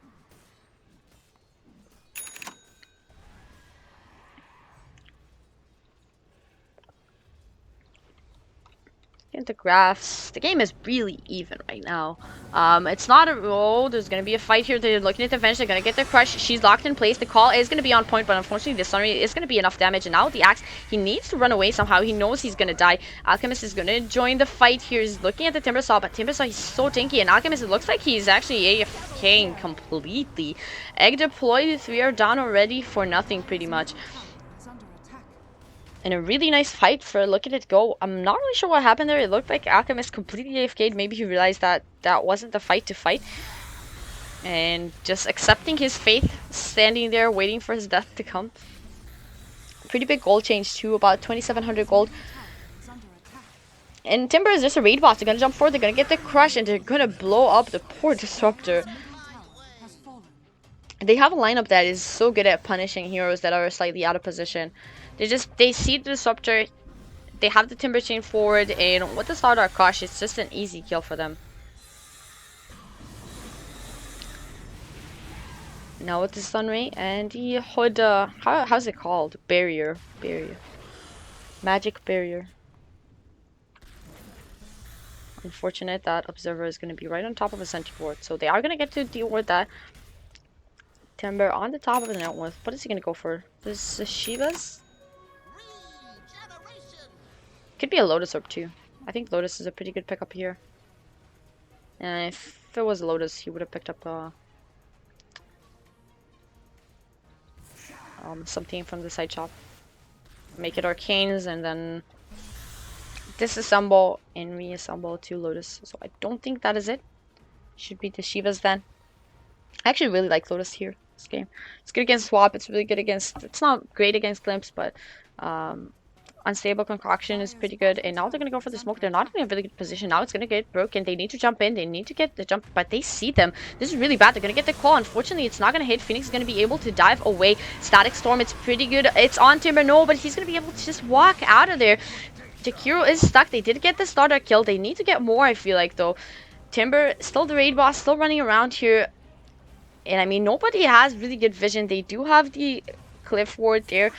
Speaker 2: The graphs. The game is really even right now. It's not a roll. There's gonna be a fight here. They're looking at the Venge. They're gonna get their crush. She's locked in place. The call is gonna be on point, but unfortunately the stun rate is gonna be enough damage. And now with the axe, he needs to run away somehow. He knows he's gonna die. Alchemist is gonna join the fight here. He's looking at the Timbersaw, but Timbersaw, he's so tanky. And Alchemist, it looks like he's actually AFKing completely. Egg deployed. 3 are down already for nothing, pretty much. And a really nice fight for look at it go. I'm not really sure what happened there. It looked like Alchemist completely AFK'd. Maybe he realized that that wasn't the fight to fight. And just accepting his fate, standing there waiting for his death to come. Pretty big gold change too, about 2,700 gold. And Timber is just a raid boss. They're gonna jump forward, they're gonna get the crush, and they're gonna blow up the poor Disruptor. They have a lineup that is so good at punishing heroes that are slightly out of position. They see the Disruptor, they have the Timber chain forward, and with the Starter Crush, it's just an easy kill for them. Now with the Stun Ray and the Hood, how's it called? Barrier. Magic Barrier. Unfortunate that Observer is going to be right on top of a Sentry Ward, so they are going to get to deal with that. Timber on the top of the net worth. What is he going to go for? This is Shiva's? Could be a Lotus Orb too. I think Lotus is a pretty good pickup here. And if it was Lotus, he would have picked up something from the side shop. Make it Arcanes and then disassemble and reassemble 2 Lotus. So I don't think that is it. Should be the Shivas then. I actually really like Lotus here this game. It's good against Swap. It's really good against. It's not great against Glimpse, but Unstable Concoction is pretty good. And now they're gonna go for the smoke. They're not in a really good position. Now it's gonna get broken. They need to jump in. They need to get the jump, but they see them. This is really bad. They're gonna get the call. Unfortunately, it's not gonna hit. Phoenix is gonna be able to dive away. Static Storm. It's pretty good. It's on Timber. No, but he's gonna be able to just walk out of there. Jakiro is stuck. They did get the starter kill. They need to get more. I feel like though. Timber still the raid boss. Still running around here. And I mean, nobody has really good vision. They do have the cliff ward there.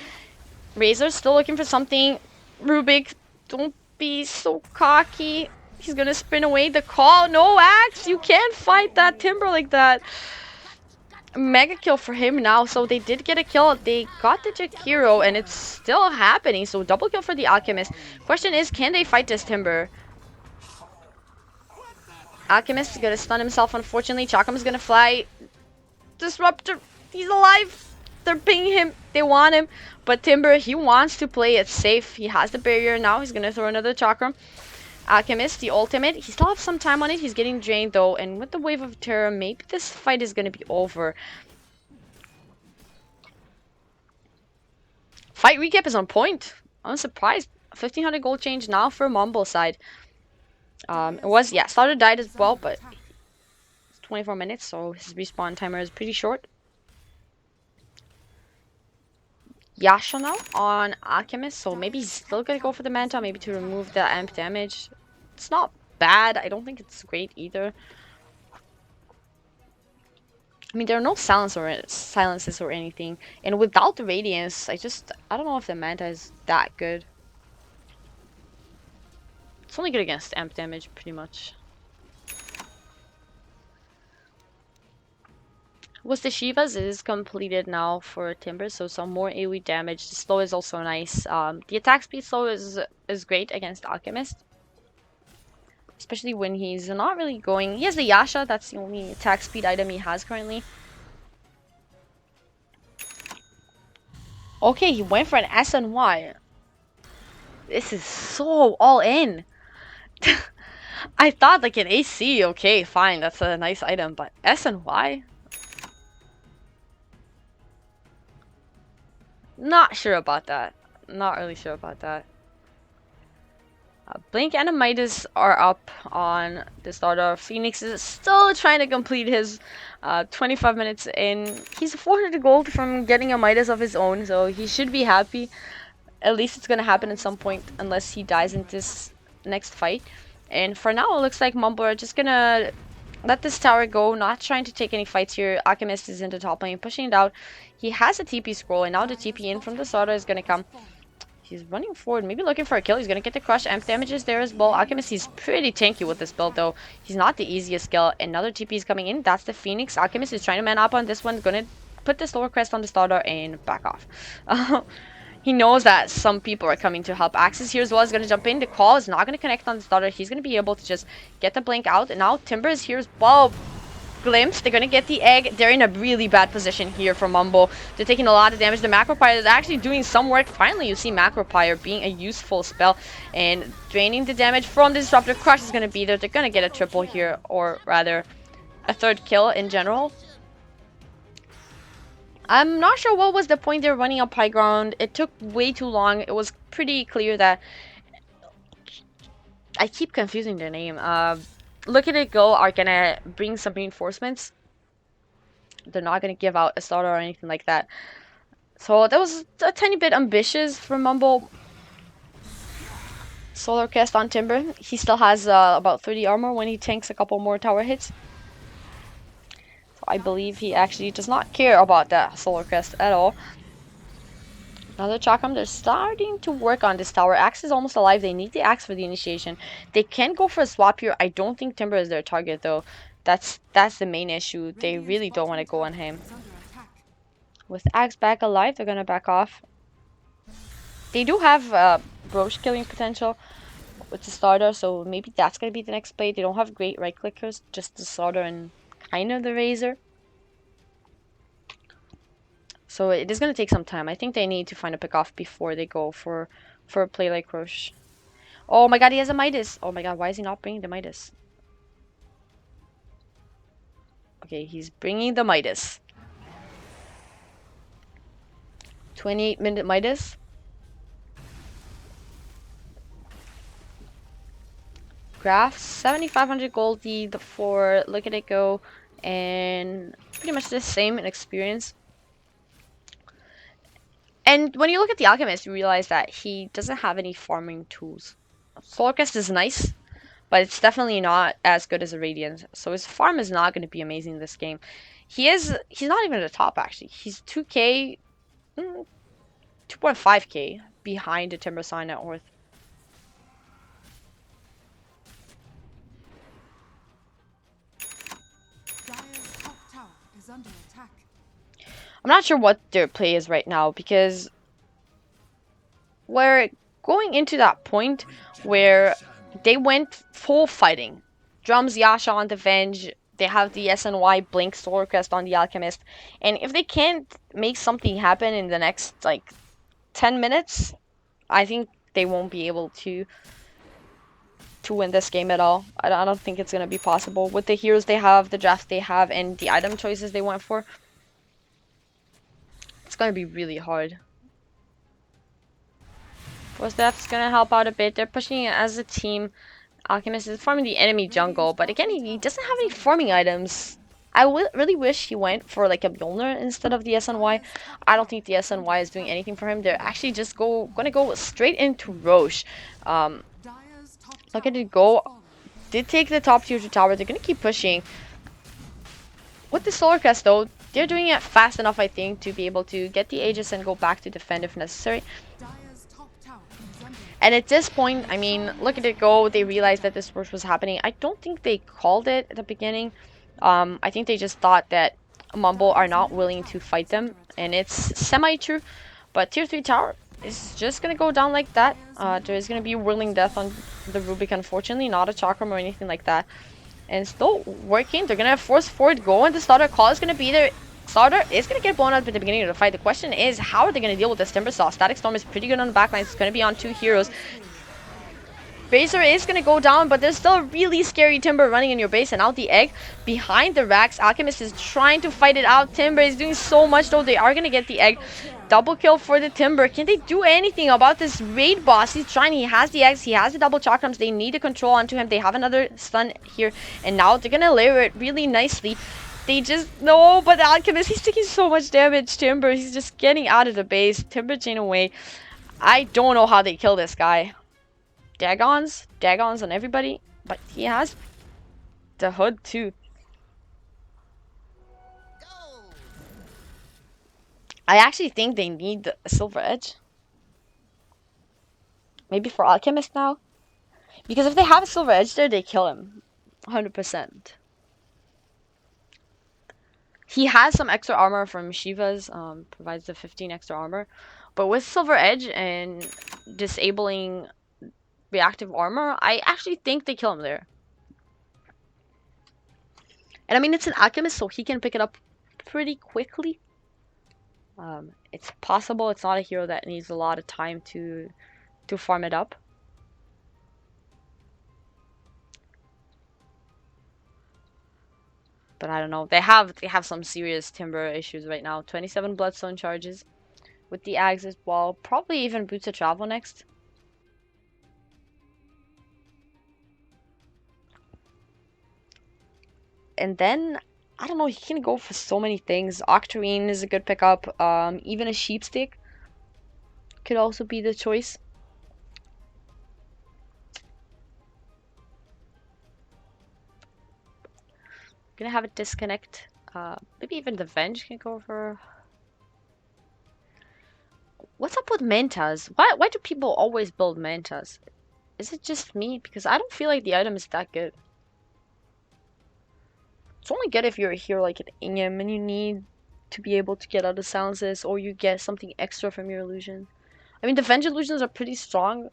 Speaker 2: Razor's still looking for something. Rubik, don't be so cocky. He's gonna sprint away the call. No, Axe, you can't fight that Timber like that. Mega kill for him now. So they did get a kill. They got the Jakiro, and it's still happening. So double kill for the Alchemist. Question is, can they fight this Timber? Alchemist is gonna stun himself, unfortunately. Chakram is gonna fly. Disruptor, he's alive. They're pinging him. They want him. But Timber, he wants to play it safe. He has the barrier now. He's going to throw another Chakram. Alchemist, the ultimate. He still has some time on it. He's getting drained though. And with the Wave of Terror, maybe this fight is going to be over. Fight recap is on point. I'm surprised. 1500 gold change now for Mumble side. It was, yeah, Starter died as well, but 24 minutes, so his respawn timer is pretty short. Yasha now on Alchemist, so maybe he's still gonna go for the Manta, maybe to remove the amp damage. It's not bad. I don't think it's great either. I mean, there are no silences or anything, and without the Radiance, I don't know if the Manta is that good. It's only good against amp damage, pretty much. With the Shivas, it is completed now for Timber, so some more AoE damage. The slow is also nice. The attack speed slow is great against Alchemist. Especially when he's not really going... He has the Yasha, that's the only attack speed item he has currently. Okay, he went for an SNY. This is so all in. I thought like an AC, okay, fine, that's a nice item, but SNY? Not sure about that. Not really sure about that. Blink and Midas are up on the starter. Phoenix is still trying to complete his 25 minutes in. He's 400 gold from getting a Midas of his own, so he should be happy. At least it's gonna happen at some point, unless he dies in this next fight. And for now, it looks like Mumble are just gonna let this tower go, not trying to take any fights here. Alchemist is in the top lane, pushing it out. He has a TP scroll, and now the TP in from the starter is gonna come. He's running forward, maybe looking for a kill. He's gonna get the crush. Amp damage is there as well. Alchemist, he's pretty tanky with this build though. He's not the easiest kill. Another TP is coming in. That's the Phoenix. Alchemist is trying to man up on this one. Gonna put the slower crest on the starter and back off. He knows that some people are coming to help. Axis here as well is going to jump in. The call is not going to connect on the starter. He's going to be able to just get the blink out. And now Timber is here as well. Glimpse, they're going to get the egg. They're in a really bad position here for Mumble. They're taking a lot of damage. The Macro Pyre is actually doing some work. Finally, you see Macro Pyre being a useful spell and draining the damage from the Disruptor. Crush is going to be there. They're going to get a triple here, or rather a third kill in general. I'm not sure what was the point they were running up high ground. It took way too long. It was pretty clear that... I keep confusing their name. Look at it go are gonna bring some reinforcements. They're not gonna give out a starter or anything like that. So that was a tiny bit ambitious for Mumble. Solar cast on Timber. He still has about 30 armor when he tanks a couple more tower hits. I believe he actually does not care about that Solar Crest at all. Another Chakram. They're starting to work on this tower. Axe is almost alive. They need the Axe for the initiation. They can go for a swap here. I don't think Timber is their target though. That's the main issue. They really don't want to go on him. With Axe back alive, they're gonna back off. They do have Broche killing potential with the starter, so maybe that's gonna be the next play. They don't have great right clickers, just the starter and kind of the Razor. So it is going to take some time. I think they need to find a pick off before they go for a play like Roche. Oh my god, he has a Midas. Oh my god, why is he not bringing the Midas? Okay, he's bringing the Midas. 28-minute Midas. Graph 7,500 gold lead for Look at It Go, and pretty much the same in experience. And when you look at the Alchemist, you realize that he doesn't have any farming tools. Solarcrest is nice, but it's definitely not as good as a Radiant. So his farm is not going to be amazing this game. He's not even at the top actually. He's 2k, 2.5k behind the Timber Sign net worth.
Speaker 1: Dire's top tower is under attack.
Speaker 2: I'm not sure what their play is right now because we're going into that point where they went full fighting. Drums Yasha on the Venge. They have the SNY Blink Solarcrest on the Alchemist. And if they can't make something happen in the next like 10 minutes, I think they won't be able to win this game at all. I don't think it's going to be possible with the heroes they have, the draft they have, and the item choices they went for. It's going to be really hard. Force Death's going to help out a bit. They're pushing it as a team. Alchemist is farming the enemy jungle, but again, he doesn't have any farming items. I really wish he went for like a Mjolnir instead of the SNY. I don't think the SNY is doing anything for him. They're actually just gonna go straight into Roche. Look at it go. Did take the top tier 2 tower. They're gonna keep pushing. With the Solarcrest though, they're doing it fast enough, I think, to be able to get the Aegis and go back to defend if necessary. And at this point, I mean, look at it go. They realized that this was happening. I don't think they called it at the beginning. I think they just thought that Mumble are not willing to fight them. And it's semi-true. But tier 3 tower is just going to go down like that. There is going to be Whirling Death on the Rubik, unfortunately. Not a Chakram or anything like that. And still working. They're going to force forward go. And the starter call is going to be there. Starter is going to get blown up at the beginning of the fight. The question is, how are they going to deal with this Timber Saw? Static Storm is pretty good on the backlines. It's going to be on 2 heroes. Razor is going to go down, but there's still a really scary Timber running in your base. And out the egg behind the racks. Alchemist is trying to fight it out. Timber is doing so much, though. They are going to get the egg. Double kill for the Timber. Can they do anything about this raid boss? He's trying. He has the eggs. He has the double chakrams. They need to control onto him. They have another stun here. And now they're going to layer it really nicely. They just, no, but the Alchemist, he's taking so much damage. Timber, he's just getting out of the base. Timber chain away. I don't know how they kill this guy. Dagons on everybody. But he has the hood too. I actually think they need a Silver Edge. Maybe for Alchemist now. Because if they have a Silver Edge there, they kill him. 100%. He has some extra armor from Shiva's, provides the 15 extra armor. But with Silver Edge and disabling reactive armor, I actually think they kill him there. And I mean, it's an Alchemist, so he can pick it up pretty quickly. It's possible. It's not a hero that needs a lot of time to farm it up. But I don't know. They have some serious Timber issues right now. 27 Bloodstone charges with the Ags as well. Probably even Boots of Travel next. And then, I don't know, he can go for so many things. Octarine is a good pickup. Even a Sheepstick could also be the choice. Gonna have a disconnect. Maybe even the Venge can go for. What's up with Mantas? Why do people always build Mantas? Is it just me? Because I don't feel like the item is that good. It's only good if you're a hero like an Ingham and you need to be able to get out of silences, or you get something extra from your illusion. I mean, the Venge illusions are pretty strong,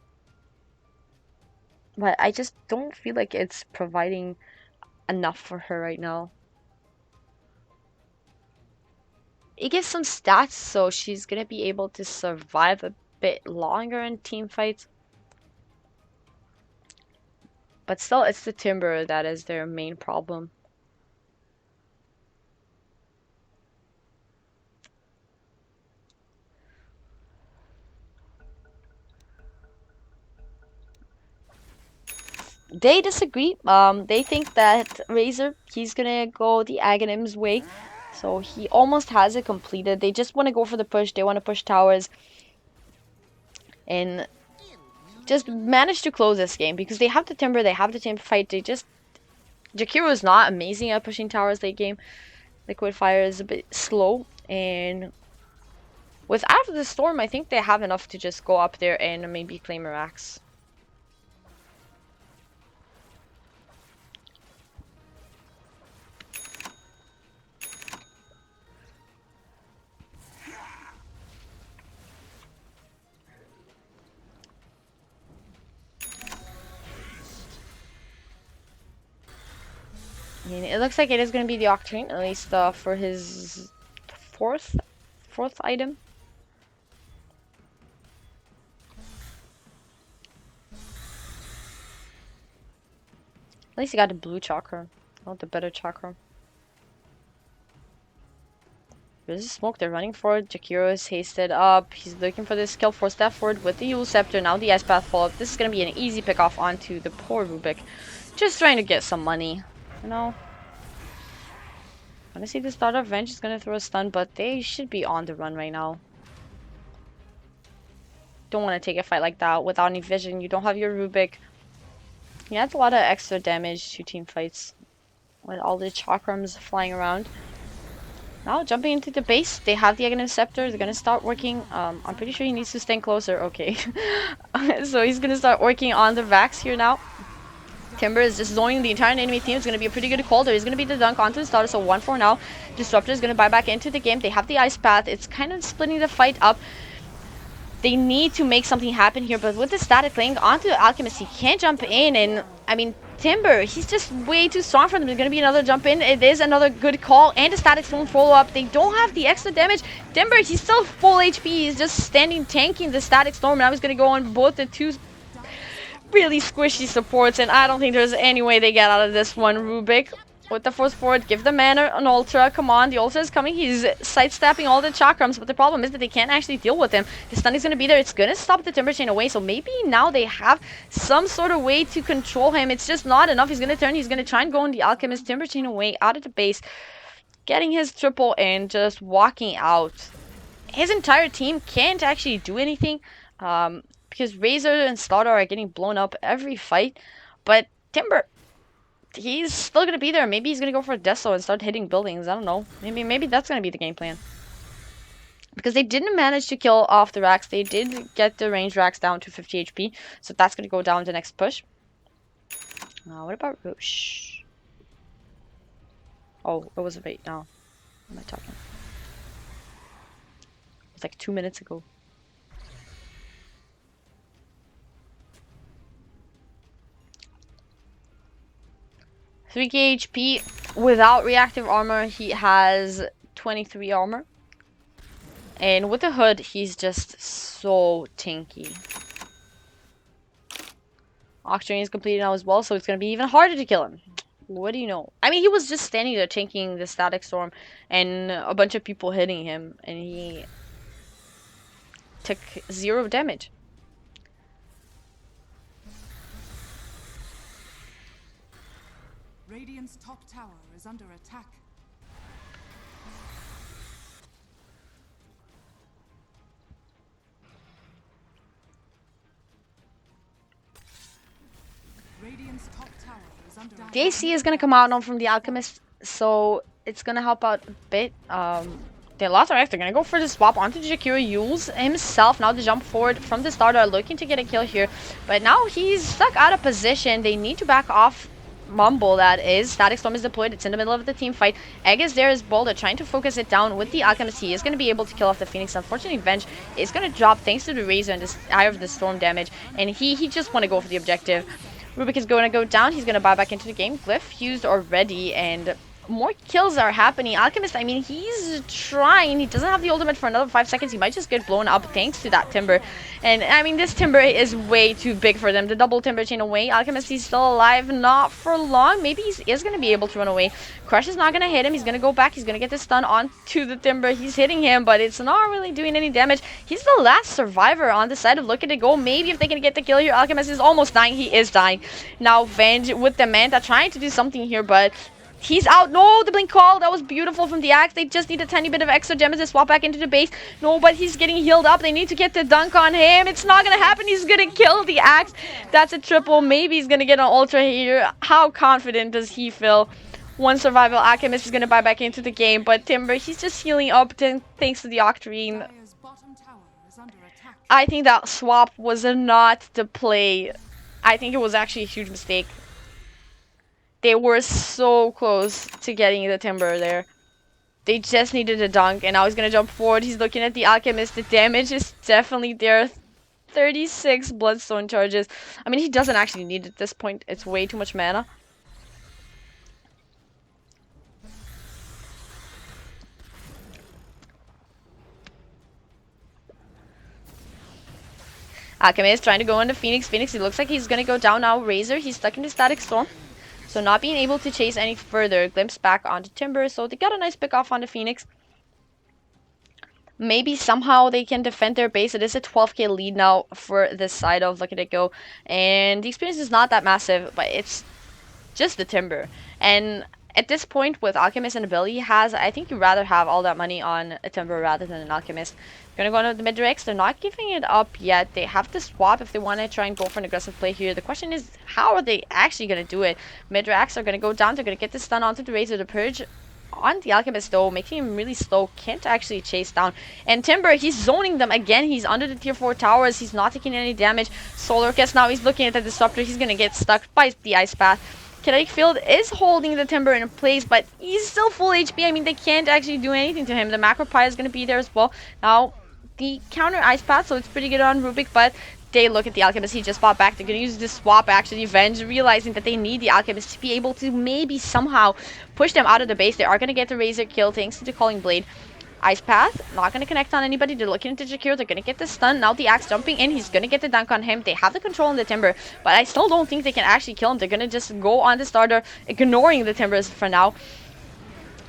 Speaker 2: but I just don't feel like it's providing enough for her right now. It gives some stats, so she's gonna be able to survive a bit longer in team fights. But still, it's the Timber that is their main problem. They disagree. They think that Razor, he's gonna go the Aghanim's way. So he almost has it completed. They just want to go for the push. They want to push towers and just manage to close this game because they have the Timber, they have the team fight. They just Jakiro is not amazing at pushing towers late game. Liquid Fire is a bit slow, and with After the Storm, I think they have enough to just go up there and maybe claim Mirax. I mean, it looks like it is going to be the Octarine, at least for his fourth item. At least he got the blue chakra, not the better chakra. There's a smoke, they're running for it. Jakiro is hasted up. He's looking for this skill for step forward with the Yule Scepter. Now the Ice Path follow-up. This is going to be an easy pick off onto the poor Rubik. Just trying to get some money, you know. Honestly, the starter of Venge is going to throw a stun, but they should be on the run right now. Don't want to take a fight like that without any vision. You don't have your Rubik. He adds a lot of extra damage to team fights with all the chakrams flying around. Now jumping into the base, they have the Aghanim Scepter. They're going to start working. I'm pretty sure he needs to stand closer. Okay. So he's going to start working on the Vax here now. Timber is just zoning the entire enemy team. It's going to be a pretty good call. There is going to be the dunk onto the starter, so 1-4 now. Disruptor is going to buy back into the game. They have the Ice Path. It's kind of splitting the fight up. They need to make something happen here, but with the static link onto the Alchemist, he can't jump in, and I mean, Timber, he's just way too strong for them. There's going to be another jump in. It is another good call, and the static stone follow-up. They don't have the extra damage. Timber, he's still full HP. He's just standing, tanking the static storm. Now he's going to go on both the two really squishy supports, and I don't think there's any way they get out of this one. Rubik with the force forward, give the mana an ultra. Come on, the ultra is coming. He's sidestepping all the chakrams, but the problem is that they can't actually deal with him. The stun is going to be there. It's going to stop the Timber Chain away, so maybe now they have some sort of way to control him. It's just not enough. He's going to turn. He's going to try and go on the Alchemist. Timber Chain away out of the base, getting his triple and just walking out. His entire team can't actually do anything because Razor and Starter are getting blown up every fight, but Timber, he's still going to be there. Maybe he's going to go for a Deso and start hitting buildings. I don't know. Maybe that's going to be the game plan. Because they didn't manage to kill off the racks. They did get the range racks down to 50 HP. So that's going to go down the next push. What about Roche? Oh, it was a bait now. What am I talking? It was like 2 minutes ago. $3k HP without reactive armor. He has 23 armor. And with the hood, he's just so tanky. Octarine is completed now as well, so it's going to be even harder to kill him. What do you know? I mean, he was just standing there tanking the static storm and a bunch of people hitting him, and he took 0 damage.
Speaker 1: Radiant's top tower is under attack. Radiant's top tower is under attack.
Speaker 2: The AC is going to come out now from the Alchemist, so it's going to help out a bit. The Lothar, they're going to go for the swap onto Jakiro. Yules himself now the jump forward from the starter, looking to get a kill here. But now he's stuck out of position. They need to back off Mumble, that is. Static Storm is deployed. It's in the middle of the team fight. Egg is there as Boulder, trying to focus it down with the Alchemist. He is going to be able to kill off the Phoenix. Unfortunately, Venge is going to drop thanks to the Razor and the Eye of the Storm damage. And he just want to go for the objective. Rubik is going to go down. He's going to buy back into the game. Glyph used already, and more kills are happening. Alchemist, I mean, he's trying. He doesn't have the ultimate for another 5 seconds. He might just get blown up thanks to that Timber. And, I mean, this Timber is way too big for them. The double Timber chain away. Alchemist, he's still alive. Not for long. Maybe he is going to be able to run away. Crush is not going to hit him. He's going to go back. He's going to get the stun onto the Timber. He's hitting him, but it's not really doing any damage. He's the last survivor on the side of Look at it go. Maybe if they can get the kill here. Alchemist is almost dying. He is dying. Now, Venge with the Manta trying to do something here, but he's out. No, the blink call. That was beautiful from the Axe. They just need a tiny bit of extra gems to swap back into the base. No, but he's getting healed up. They need to get the dunk on him. It's not going to happen. He's going to kill the Axe. That's a triple. Maybe he's going to get an ultra here. How confident does he feel? One survival Alchemist is going to buy back into the game. But Timber, he's just healing up thanks to the Octarine.
Speaker 1: Dire's bottom tower is under attack.
Speaker 2: I think that swap was not the play. I think it was actually a huge mistake. They were so close to getting the Timber there. They just needed a dunk, and now he's going to jump forward. He's looking at the Alchemist. The damage is definitely there. 36 Bloodstone charges. I mean, he doesn't actually need it at this point. It's way too much mana. Alchemist trying to go into Phoenix. Phoenix, it looks like he's going to go down now. Razor, he's stuck in the Static Storm. So not being able to chase any further. Glimpse back onto Timber. So they got a nice pick off on the Phoenix. Maybe somehow they can defend their base. It is a 12k lead now for this side of Look at it go. And the experience is not that massive, but it's just the Timber. And at this point with Alchemist and ability he has, I think you'd rather have all that money on a Timber rather than an Alchemist. Gonna go into the mid directs. They're not giving it up yet. They have to swap if they want to try and go for an aggressive play here. The question is, how are they actually gonna do it? Mid racks are gonna go down. They're gonna get the stun onto the Razor. The Purge on the Alchemist though, making him really slow. Can't actually chase down. And Timber, he's zoning them again. He's under the tier 4 towers. He's not taking any damage. Solar Cast now, he's looking at the Disruptor. He's gonna get stuck by the Ice Path. Kinetic Field is holding the Timber in place, but he's still full HP. I mean, they can't actually do anything to him. The Macro Pie is going to be there as well. Now, the counter Ice Path, so it's pretty good on Rubik, but they look at the Alchemist. He just fought back. They're going to use this swap, actually. Venge, realizing that they need the Alchemist to be able to maybe somehow push them out of the base. They are going to get the Razor kill thanks to the Calling Blade. Ice Path, not going to connect on anybody. They're looking into Jakir. They're going to get the stun. Now the Axe jumping in. He's going to get the dunk on him. They have the control on the Timber, but I still don't think they can actually kill him. They're going to just go on the starter, ignoring the Timbers for now.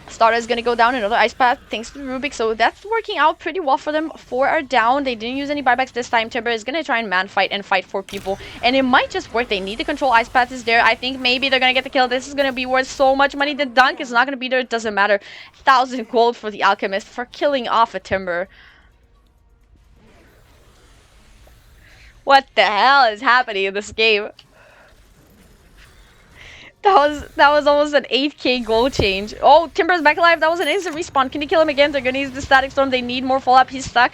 Speaker 2: Starter is going to go down another Ice Path thanks to Rubik, so that's working out pretty well for them. 4 are down. They didn't use any buybacks this time. Timber is going to try and man fight and fight 4 people, and it might just work. They need to control. Ice Path is there. I think maybe they're going to get the kill. This is going to be worth so much money. The dunk is not going to be there. It doesn't matter. 1,000 gold for the Alchemist for killing off a Timber. What the hell is happening in this game? That was almost an 8k gold change. Oh, Timber's back alive. That was an instant respawn. Can you kill him again? They're gonna use the Static Storm. They need more follow-up. He's stuck.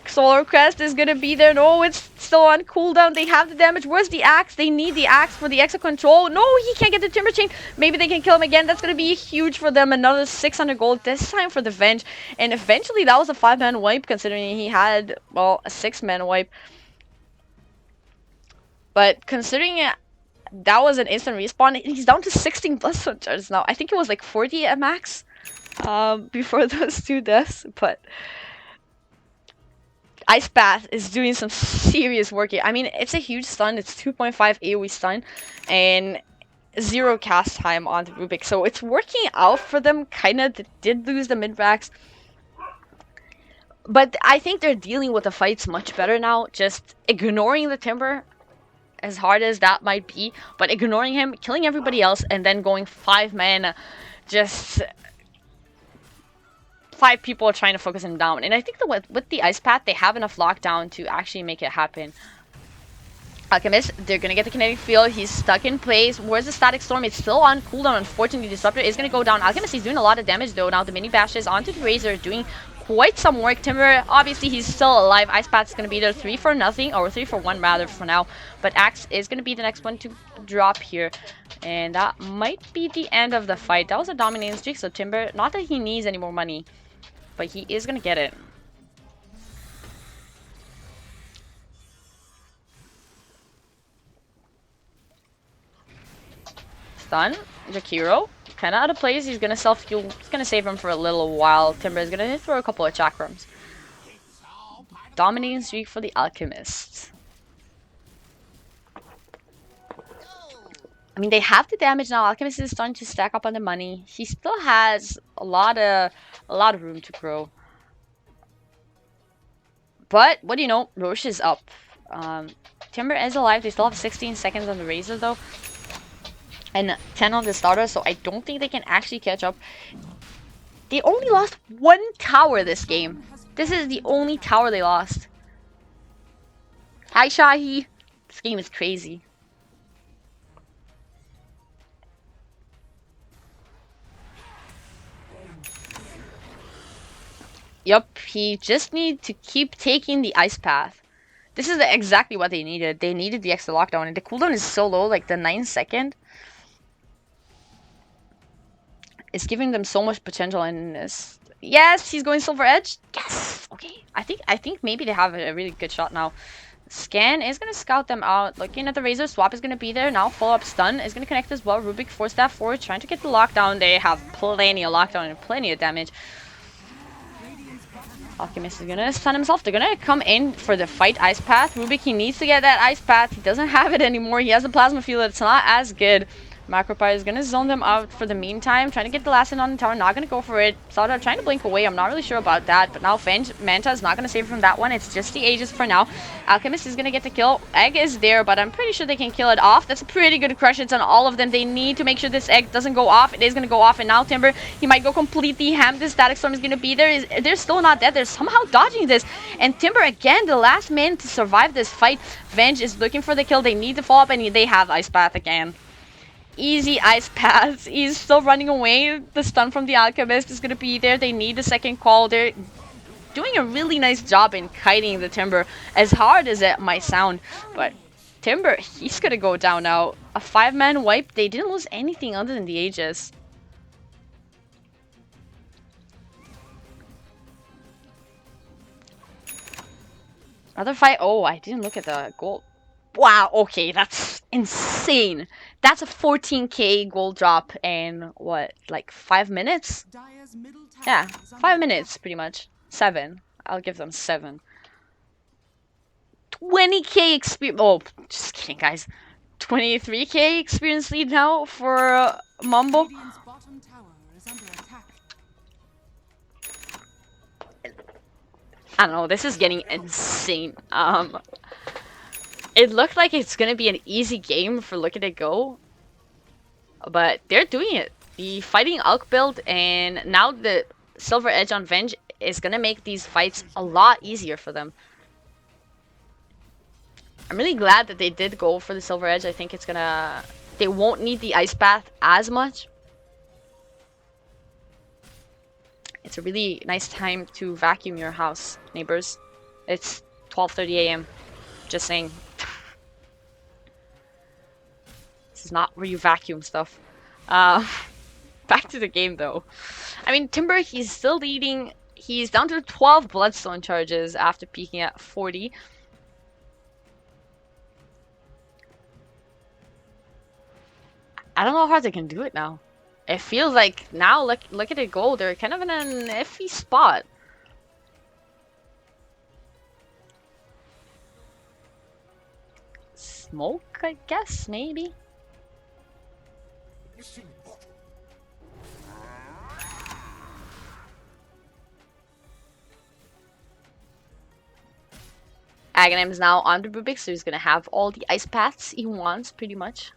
Speaker 2: Solar Crest is gonna be there. No, it's still on cooldown. They have the damage. Where's the Axe? They need the Axe for the extra control. No, he can't get the Timber chain. Maybe they can kill him again. That's gonna be huge for them. Another 600 gold. This time for the Venge. And eventually that was a 5-man wipe, considering he had, well, a 6-man wipe. But considering that was an instant respawn, he's down to 16 Bloodstone charges now. I think it was like 40 at max before those 2 deaths, but Ice Path is doing some serious work here. I mean, it's a huge stun. It's 2.5 AoE stun and 0 cast time on the Rubik, so it's working out for them. Kinda, they did lose the mid-racks, but I think they're dealing with the fights much better now, just ignoring the Timber, as hard as that might be, but ignoring him, killing everybody else, and then going 5-man, just 5 people are trying to focus him down. And I think that with the Ice Path, they have enough lockdown to actually make it happen. Alchemist, they're gonna get the Kinetic Field. He's stuck in place. Where's the Static Storm? It's still on cooldown. Unfortunately, Disruptor is gonna go down. Alchemist, he's doing a lot of damage though. Now the mini bashes onto the Razor, doing quite some work. Timber, obviously he's still alive. Ice Path is gonna be there 3 for nothing, or 3 for 1 rather for now. But Axe is gonna be the next one to drop here, and that might be the end of the fight. That was a dominating streak, so Timber, not that he needs any more money, but he is gonna get it. stun. Jakiro, kind of out of place. He's gonna self-fuel. He's gonna save him for a little while. Timber is gonna throw a couple of chakrams.
Speaker 4: It's all part of the
Speaker 2: Dominating streak for the Alchemists.
Speaker 4: gold.
Speaker 2: I mean, they have the damage now. Alchemist is starting to stack up on the money. He still has a lot of room to grow. But what do you know? Roche is up. Timber is alive. They still have 16 seconds on the Razor though, and 10 on the starter. So I don't think they can actually catch up. They only lost one tower this game. This is the only tower they lost. Hi Shahi. This game is crazy. Yup, he just needs to keep taking the ice path. This is exactly what they needed. They needed the extra lockdown, and the cooldown is so low, like the 9-second. It's giving them so much potential in this. Yes, he's going Silver Edge. Yes. Okay, I think maybe they have a really good shot now. Scan is gonna scout them out. Looking at the Razor, Swap is gonna be there now. Follow up stun is gonna connect as well. Rubik force that forward, trying to get the lockdown. They have plenty of lockdown and plenty of damage. Alchemist is gonna stun himself. They're gonna come in for the fight ice path. Rubik, he needs to get that ice path. He doesn't have it anymore. He has a plasma field. It's not as good. Macropie is gonna zone them out for the meantime. Trying to get the last hit on the tower. Not gonna go for it. Sauda trying to blink away. I'm not really sure about that. But now Manta is not gonna save from that one. It's just the Aegis for now. Alchemist is gonna get the kill. Egg is there, but I'm pretty sure they can kill it off. That's a pretty good crush. It's on all of them. They need to make sure this egg doesn't go off. It is gonna go off, and now Timber, he might go completely ham. This Static Storm is gonna be there. They're still not dead. They're somehow dodging this. And Timber, again, the last man to survive this fight. Venge is looking for the kill. They need to follow up, and they have Ice Path again. Easy ice paths. He's still running away. The stun from the Alchemist is gonna be there. They need the second call. They're doing a really nice job in kiting the Timber, as hard as it might sound. But Timber, he's gonna go down now. A 5-man wipe. They didn't lose anything other than the Aegis. Another fight. Oh, I didn't look at the gold. Wow, okay, that's insane. That's a 14k gold drop in, what, like 5 minutes?
Speaker 1: Dire's middle tower
Speaker 2: Yeah,
Speaker 1: is under
Speaker 2: 5 minutes, pretty much. 7. I'll give them 7. 20k experience. Oh, just kidding, guys. 23k experience lead now for Mumble.
Speaker 1: Radiant's bottom tower is under attack.
Speaker 2: I don't know, this is getting insane. It looked like it's gonna be an easy game for Look at It Go, but they're doing it. The fighting Alk build and now the Silver Edge on Venge is gonna make these fights a lot easier for them. I'm really glad that they did go for the Silver Edge. I think it's gonna... They won't need the Ice Path as much. It's a really nice time to vacuum your house, neighbors. It's 12:30 a.m. Just saying. This is not where you vacuum stuff. Back to the game though. I mean, Timber, he's still leading. He's down to 12 Bloodstone charges after peaking at 40. I don't know how hard they can do it now. It feels like now, look at it go. They're kind of in an iffy spot. Smoke, I guess, maybe. Aghanim is now on the Rubik, so he's gonna have all the ice paths he wants, pretty much.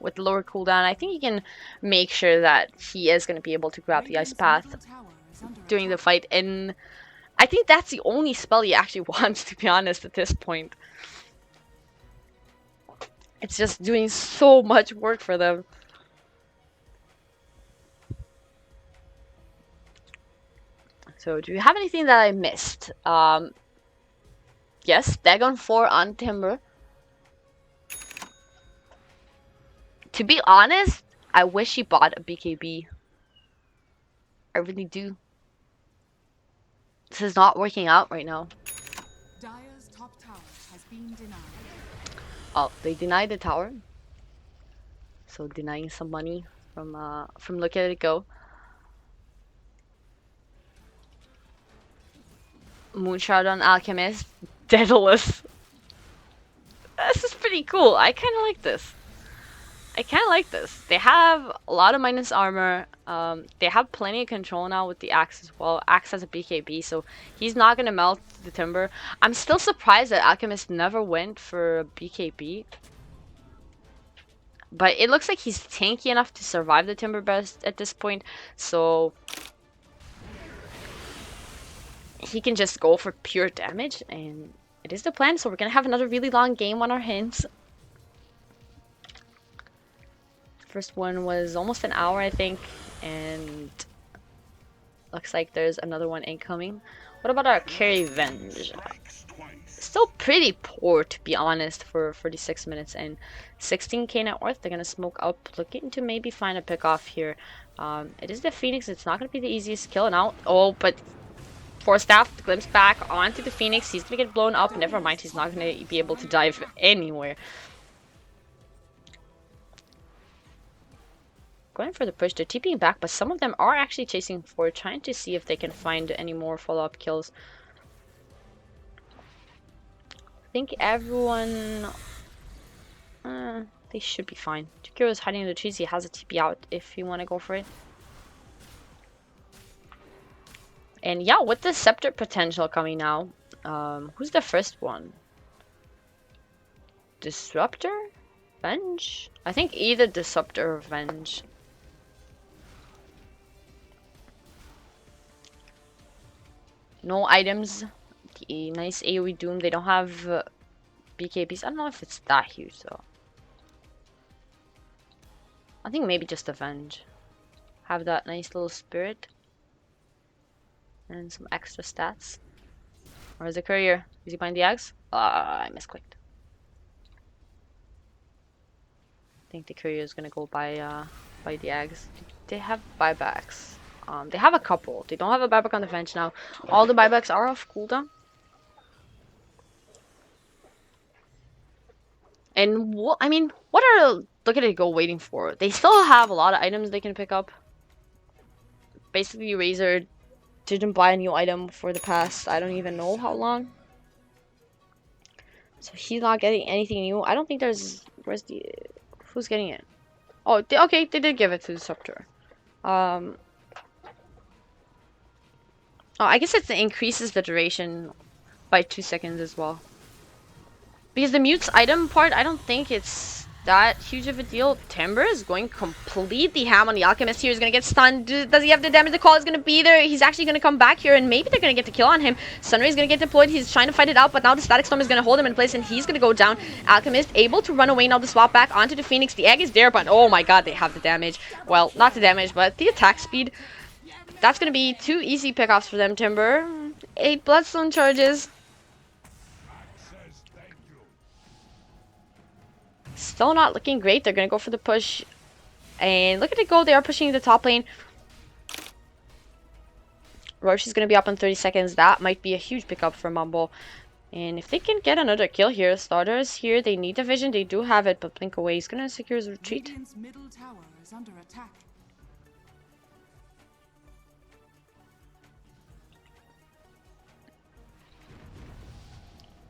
Speaker 2: With the lower cooldown, I think he can make sure that he is gonna be able to grab the ice path during the fight, and I think that's the only spell he actually wants, to be honest, at this point. It's just doing so much work for them. So, do you have anything that I missed? Yes, Dagon 4 on Timber. To be honest, I wish he bought a BKB. I really do. This is not working out right now.
Speaker 1: Dire's top tower has been denied.
Speaker 2: Oh, they denied the tower. So denying some money from Look at It Go. Moonshot on Alchemist. Daedalus. This is pretty cool. I kind of like this. They have a lot of minus armor. They have plenty of control now with the axe as well. Axe has a BKB, so he's not gonna melt the timber. I'm still surprised that Alchemist never went for a BKB. But it looks like he's tanky enough to survive the timber burst at this point, so he can just go for pure damage, and it is the plan. So we're gonna have another really long game on our hands. First one was almost an hour, I think, and looks like there's another one incoming. What about our carry Venge? Still pretty poor, to be honest, for 46 minutes and 16k net worth. They're gonna smoke up, looking to maybe find a pick off here. It is the Phoenix. It's not gonna be the easiest kill. Now, oh, but Force Staff glimpse back onto the Phoenix. He's gonna get blown up. Never mind, he's not gonna be able to dive anywhere. Going for the push, they're TPing back, but some of them are actually chasing forward, trying to see if they can find any more follow-up kills. I think everyone... they should be fine. Jakiro is hiding in the trees. He has a TP out if you want to go for it. And yeah, with the Scepter potential coming now, who's the first one? Disruptor? Venge? I think either Disruptor or Venge. No items. The nice AoE Doom. They don't have BKBs. I don't know if it's that huge though. I think maybe just Avenge. Have that nice little spirit. And some extra stats. Or is the courier? Is he behind the axe? I misclicked. I think the courier is gonna go by the axe. They have buybacks. They have a couple. They don't have a buyback on the bench now. All the buybacks are off cooldown. And what are Look at It Go waiting for? They still have a lot of items they can pick up. Basically, Razor didn't buy a new item for the past, I don't even know how long. So he's not getting anything new. I don't think there's... Who's getting it? Oh, okay, they did give it to the Disruptor. Oh, I guess it increases the duration by 2 seconds as well. Because the Mute's item part, I don't think it's that huge of a deal. Timber is going completely ham on the Alchemist here. He's going to get stunned. Does he have the damage? The call is going to be there. He's actually going to come back here, and maybe they're going to get the kill on him. Sunray is going to get deployed. He's trying to fight it out, but now the Static Storm is going to hold him in place, and he's going to go down. Alchemist able to run away now. The swap back onto the Phoenix. The egg is there, but oh my god, they have the damage. Well, not the damage, but the attack speed. That's going to be 2 easy pickoffs for them, Timber. 8 Bloodstone charges. Still not looking great. They're going to go for the push. And look at it go. They are pushing the top lane. Roche is going to be up in 30 seconds. That might be a huge pickup for Mumble. And if they can get another kill here, Starters here, they need the vision. They do have it, but Blink away. He's going to secure his retreat.
Speaker 1: Radiant's middle tower is under attack.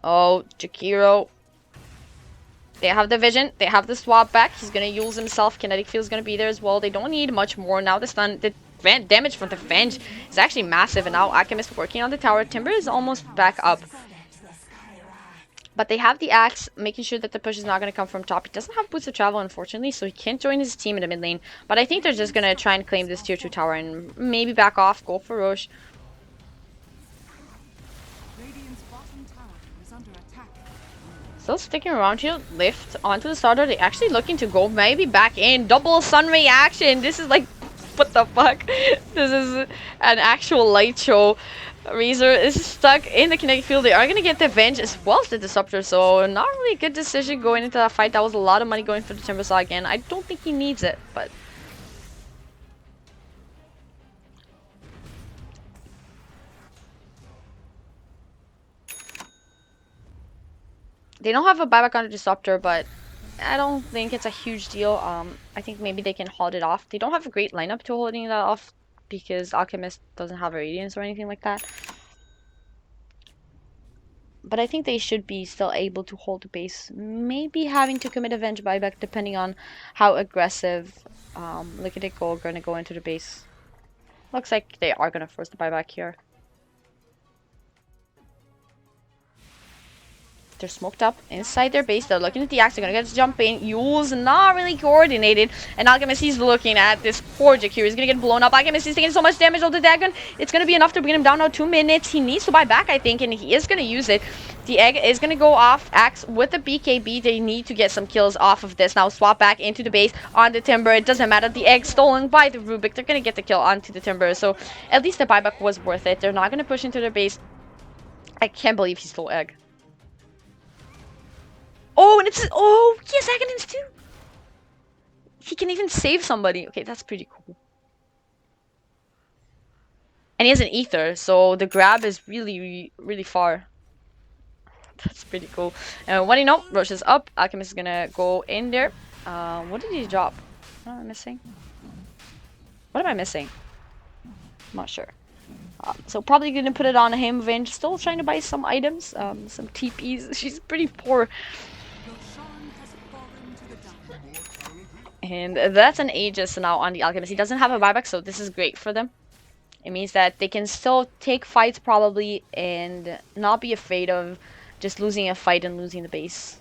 Speaker 2: Oh, Jakiro. They have the vision. They have the swap back. He's going to use himself. Kinetic field is going to be there as well. They don't need much more. Now the stun, the damage from the Venge is actually massive. And now Alchemist working on the tower. Timber is almost back up. But they have the axe, making sure that the push is not going to come from top. He doesn't have boots of travel, unfortunately, so he can't join his team in the mid lane. But I think they're just going to try and claim this tier 2 tower and maybe back off, go for Roche. Still sticking around here. Lift onto the starter. They're actually looking to go maybe back in. Double Sunray action. This is like, what the fuck? This is an actual light show. Razor is stuck in the kinetic field. They are going to get the Venge as well as the Disruptor. So not really a good decision going into that fight. That was a lot of money going for the Timbersaw again. I don't think he needs it, but... They don't have a buyback on the Disruptor, but I don't think it's a huge deal. I think maybe they can hold it off. They don't have a great lineup to holding that off because Alchemist doesn't have a Radiance or anything like that. But I think they should be still able to hold the base. Maybe having to commit Avenge buyback depending on how aggressive Look at it go, gonna go into the base. Looks like they are gonna force the buyback here. They're smoked up inside their base. They're looking at the axe. They're gonna get to jump in. Yule's not really coordinated. And Alchemist, he's looking at this poor Jakir. He's gonna get blown up. Alchemist is taking so much damage on the dragon. It's gonna be enough to bring him down now. 2 minutes. He needs to buy back, I think, and he is gonna use it. The egg is gonna go off. Axe with the BKB. They need to get some kills off of this. Now swap back into the base on the Timber. It doesn't matter. The egg stolen by the Rubik. They're gonna get the kill onto the Timber. So at least the buyback was worth it. They're not gonna push into their base. I can't believe he stole egg. Oh, and it's... Oh, he has Aghanim's too! He can even save somebody. Okay, that's pretty cool. And he has an Ether, so the grab is really, really far. That's pretty cool. And what do you know? Rushes up. Alchemist is gonna go in there. What did he drop? What am I missing? What am I missing? I'm not sure. So probably gonna put it on him. Avenge still trying to buy some items. Some TPs. She's pretty poor. And that's an Aegis now on the Alchemist. He doesn't have a buyback, so this is great for them. It means that they can still take fights probably and not be afraid of just losing a fight and losing the base.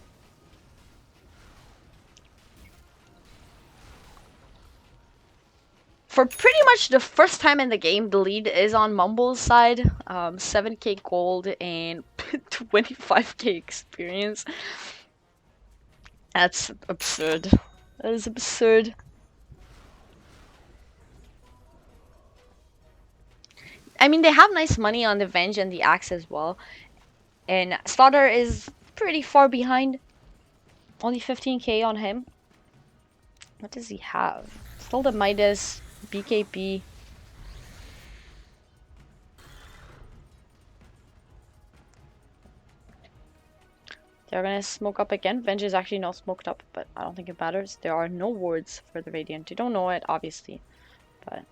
Speaker 2: For pretty much the first time in the game, the lead is on Mumble's side. 7k gold and 25k experience. That's absurd. That is absurd. I mean, they have nice money on the Venge and the Axe as well. And Slaughter is pretty far behind. Only 15k on him. What does he have? Still the Midas, BKB. They're gonna smoke up again. Venge is actually not smoked up, but I don't think it matters. There are no wards for the Radiant. You don't know it, obviously, but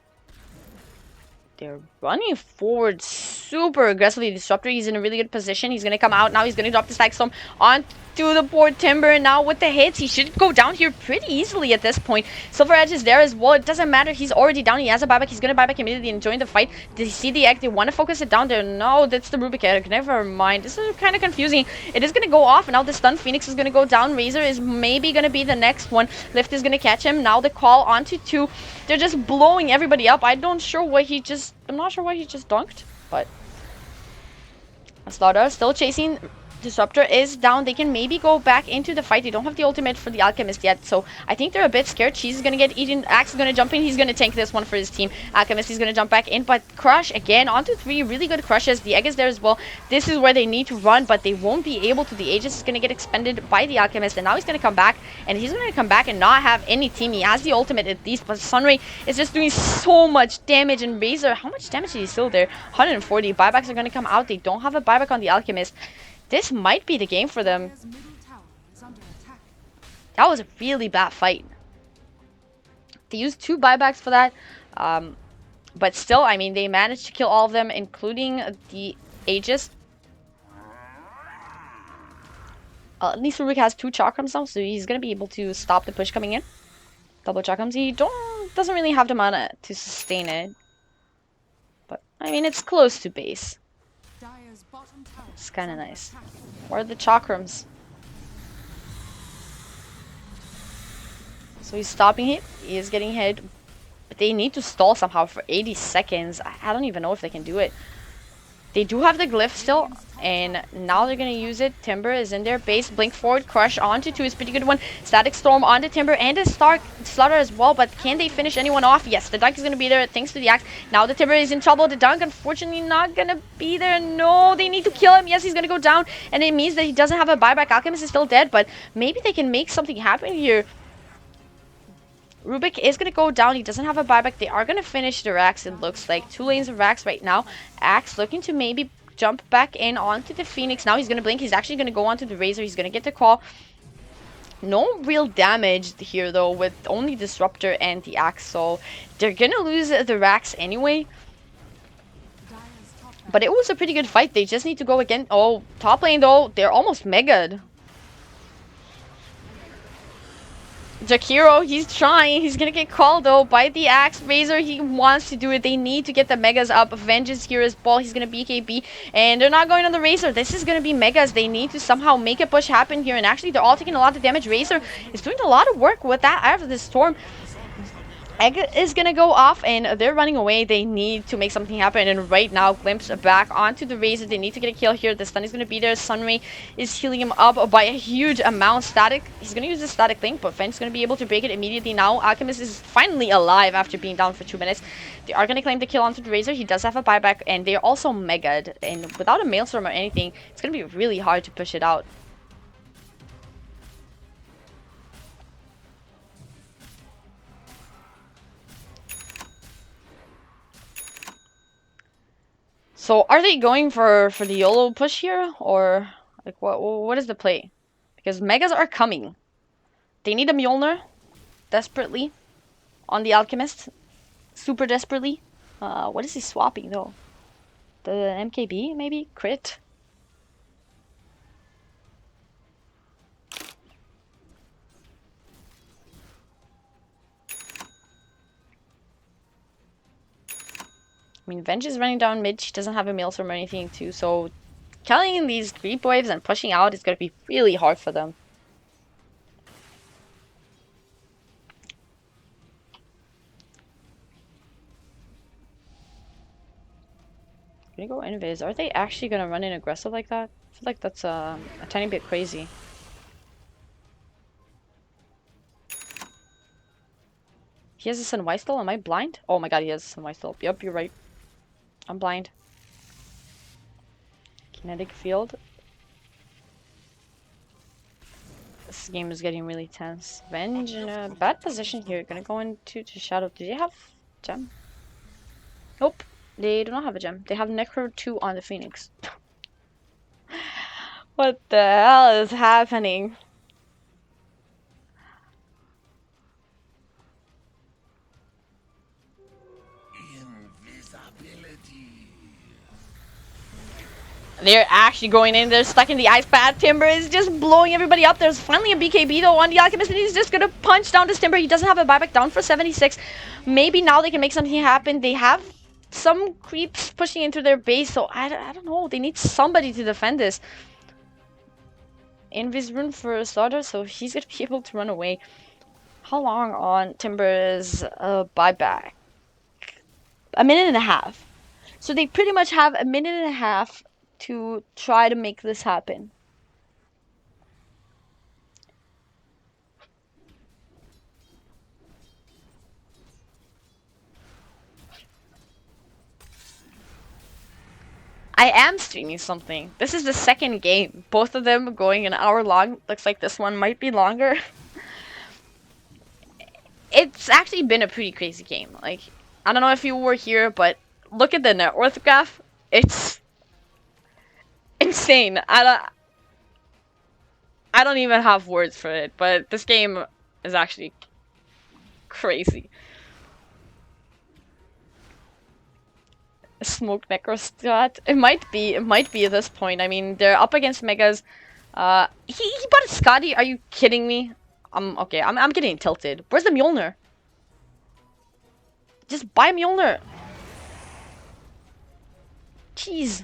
Speaker 2: they're running forward super aggressively. Disruptor, he's in a really good position. He's gonna come out now. He's gonna drop the Stack Storm onto the poor Timber. And now with the hits, he should go down here pretty easily at this point. Silver Edge is there as well. It doesn't matter. He's already down. He has a buyback. He's gonna buy back immediately and join the fight. Did he see the egg? They want to focus it down there. No, that's the Rubik egg. Never mind. This is kind of confusing. It is gonna go off. And now the stun Phoenix is gonna go down. Razor is maybe gonna be the next one. Lift is gonna catch him. Now the call onto 2. They're just blowing everybody up. I'm not sure why he just dunked, but Slaughter still chasing. Disruptor is down. They can maybe go back into the fight. They don't have the ultimate for the Alchemist yet, so I think they're a bit scared. Cheese is gonna get eaten. Axe is gonna jump in. He's gonna tank this one for his team. Alchemist is gonna jump back in, but Crush again onto 3. Really good crushes. The egg is there as well. This is where they need to run, but they won't be able to. The Aegis is gonna get expended by the Alchemist, and now he's gonna come back, and he's gonna come back and not have any team. He has the ultimate at least, but Sunray is just doing so much damage. And Razor, how much damage is he still there? 140. Buybacks are gonna come out. They don't have a buyback on the Alchemist. This might be the game for them. That was a really bad fight. They used 2 buybacks for that. But still, I mean, they managed to kill all of them, including the Aegis. At least Rubik has 2 chakrams now, so he's going to be able to stop the push coming in. Double chakrams. He doesn't really have the mana to sustain it. But, I mean, it's close to base. It's kind of nice. Where are the chakrams? So he's stopping it. He is getting hit. But they need to stall somehow for 80 seconds. I don't even know if they can do it. They do have the glyph still. And now they're going to use it. Timber is in their base. Blink forward. Crush onto 2 is a pretty good one. Static Storm onto Timber and a Slaughter as well. But can they finish anyone off? Yes, the dunk is going to be there thanks to the axe. Now the Timber is in trouble. The dunk, unfortunately, not going to be there. No, they need to kill him. Yes, he's going to go down. And it means that he doesn't have a buyback. Alchemist is still dead. But maybe they can make something happen here. Rubik is going to go down. He doesn't have a buyback. They are going to finish the racks, it looks like. 2 lanes of racks right now. Axe looking to maybe jump back in onto the Phoenix. Now he's going to blink. He's actually going to go onto the Razor. He's going to get the call. No real damage here though, with only Disruptor and the Axe, so they're gonna lose the Rax anyway.
Speaker 1: Dire's top
Speaker 2: But it was a pretty good fight. They just need to go again. Oh, top lane though, they're almost mega'd. Jakiro, he's trying. He's gonna get called though by the Axe. Razor, he wants to do it. They need to get the Megas up. Vengeance here is ball. He's gonna BKB. And they're not going on the Razor. This is gonna be Megas. They need to somehow make a push happen here. And actually, they're all taking a lot of damage. Razor is doing a lot of work with that out of the storm. Egg is gonna go off and they're running away. They need to make something happen, and right now Glimpse back onto the Razor. They need to get a kill here. The stun is gonna be there. Sunray is healing him up by a huge amount. Static, he's gonna use the static link, but Fenn's gonna be able to break it immediately now. Alchemist is finally alive after being down for 2 minutes. They are gonna claim the kill onto the Razor. He does have a buyback, and they're also mega'd, and without a Maelstrom or anything, it's gonna be really hard to push it out. So are they going for the YOLO push here, or like what is the play? Because Megas are coming. They need a Mjolnir desperately on the Alchemist, super desperately. What is he swapping though? The MKB maybe crit. I mean, Venge is running down mid. She doesn't have a Maelstrom or anything too, so killing these creep waves and pushing out is going to be really hard for them. Gonna go invis. Are they actually gonna run in aggressive like that? I feel like that's a tiny bit crazy. He has a Sun White still? Am I blind? Oh my god, he has a Sun White still. Yep, you're right. I'm blind. Kinetic field. This game is getting really tense. Venge in a bad position here. Gonna go into Shadow. Do they have gem? Nope. They do not have a gem. They have Necro 2 on the Phoenix. What the hell is happening? They're actually going in. They're stuck in the ice path. Timber is just blowing everybody up. There's finally a BKB though on the Alchemist, and he's just gonna punch down this Timber. He doesn't have a buyback, down for 76. Maybe now they can make something happen. They have some creeps pushing into their base, so I don't know. They need somebody to defend this. Invis rune for a starter, so he's gonna be able to run away. How long on Timber's buyback? A minute and a half. So they pretty much have a minute and a half to try to make this happen. I am streaming something. This is the second game. Both of them going an hour long. Looks like this one might be longer. It's actually been a pretty crazy game. Like, I don't know if you were here, but look at the net worth graph. It's insane. I don't even have words for it, but this game is actually crazy. Smoke Necro strat. It might be at this point. I mean, they're up against Megas. He bought a Scotty. Are you kidding me? Okay, I'm getting tilted. Where's the Mjolnir? Just buy Mjolnir. Jeez.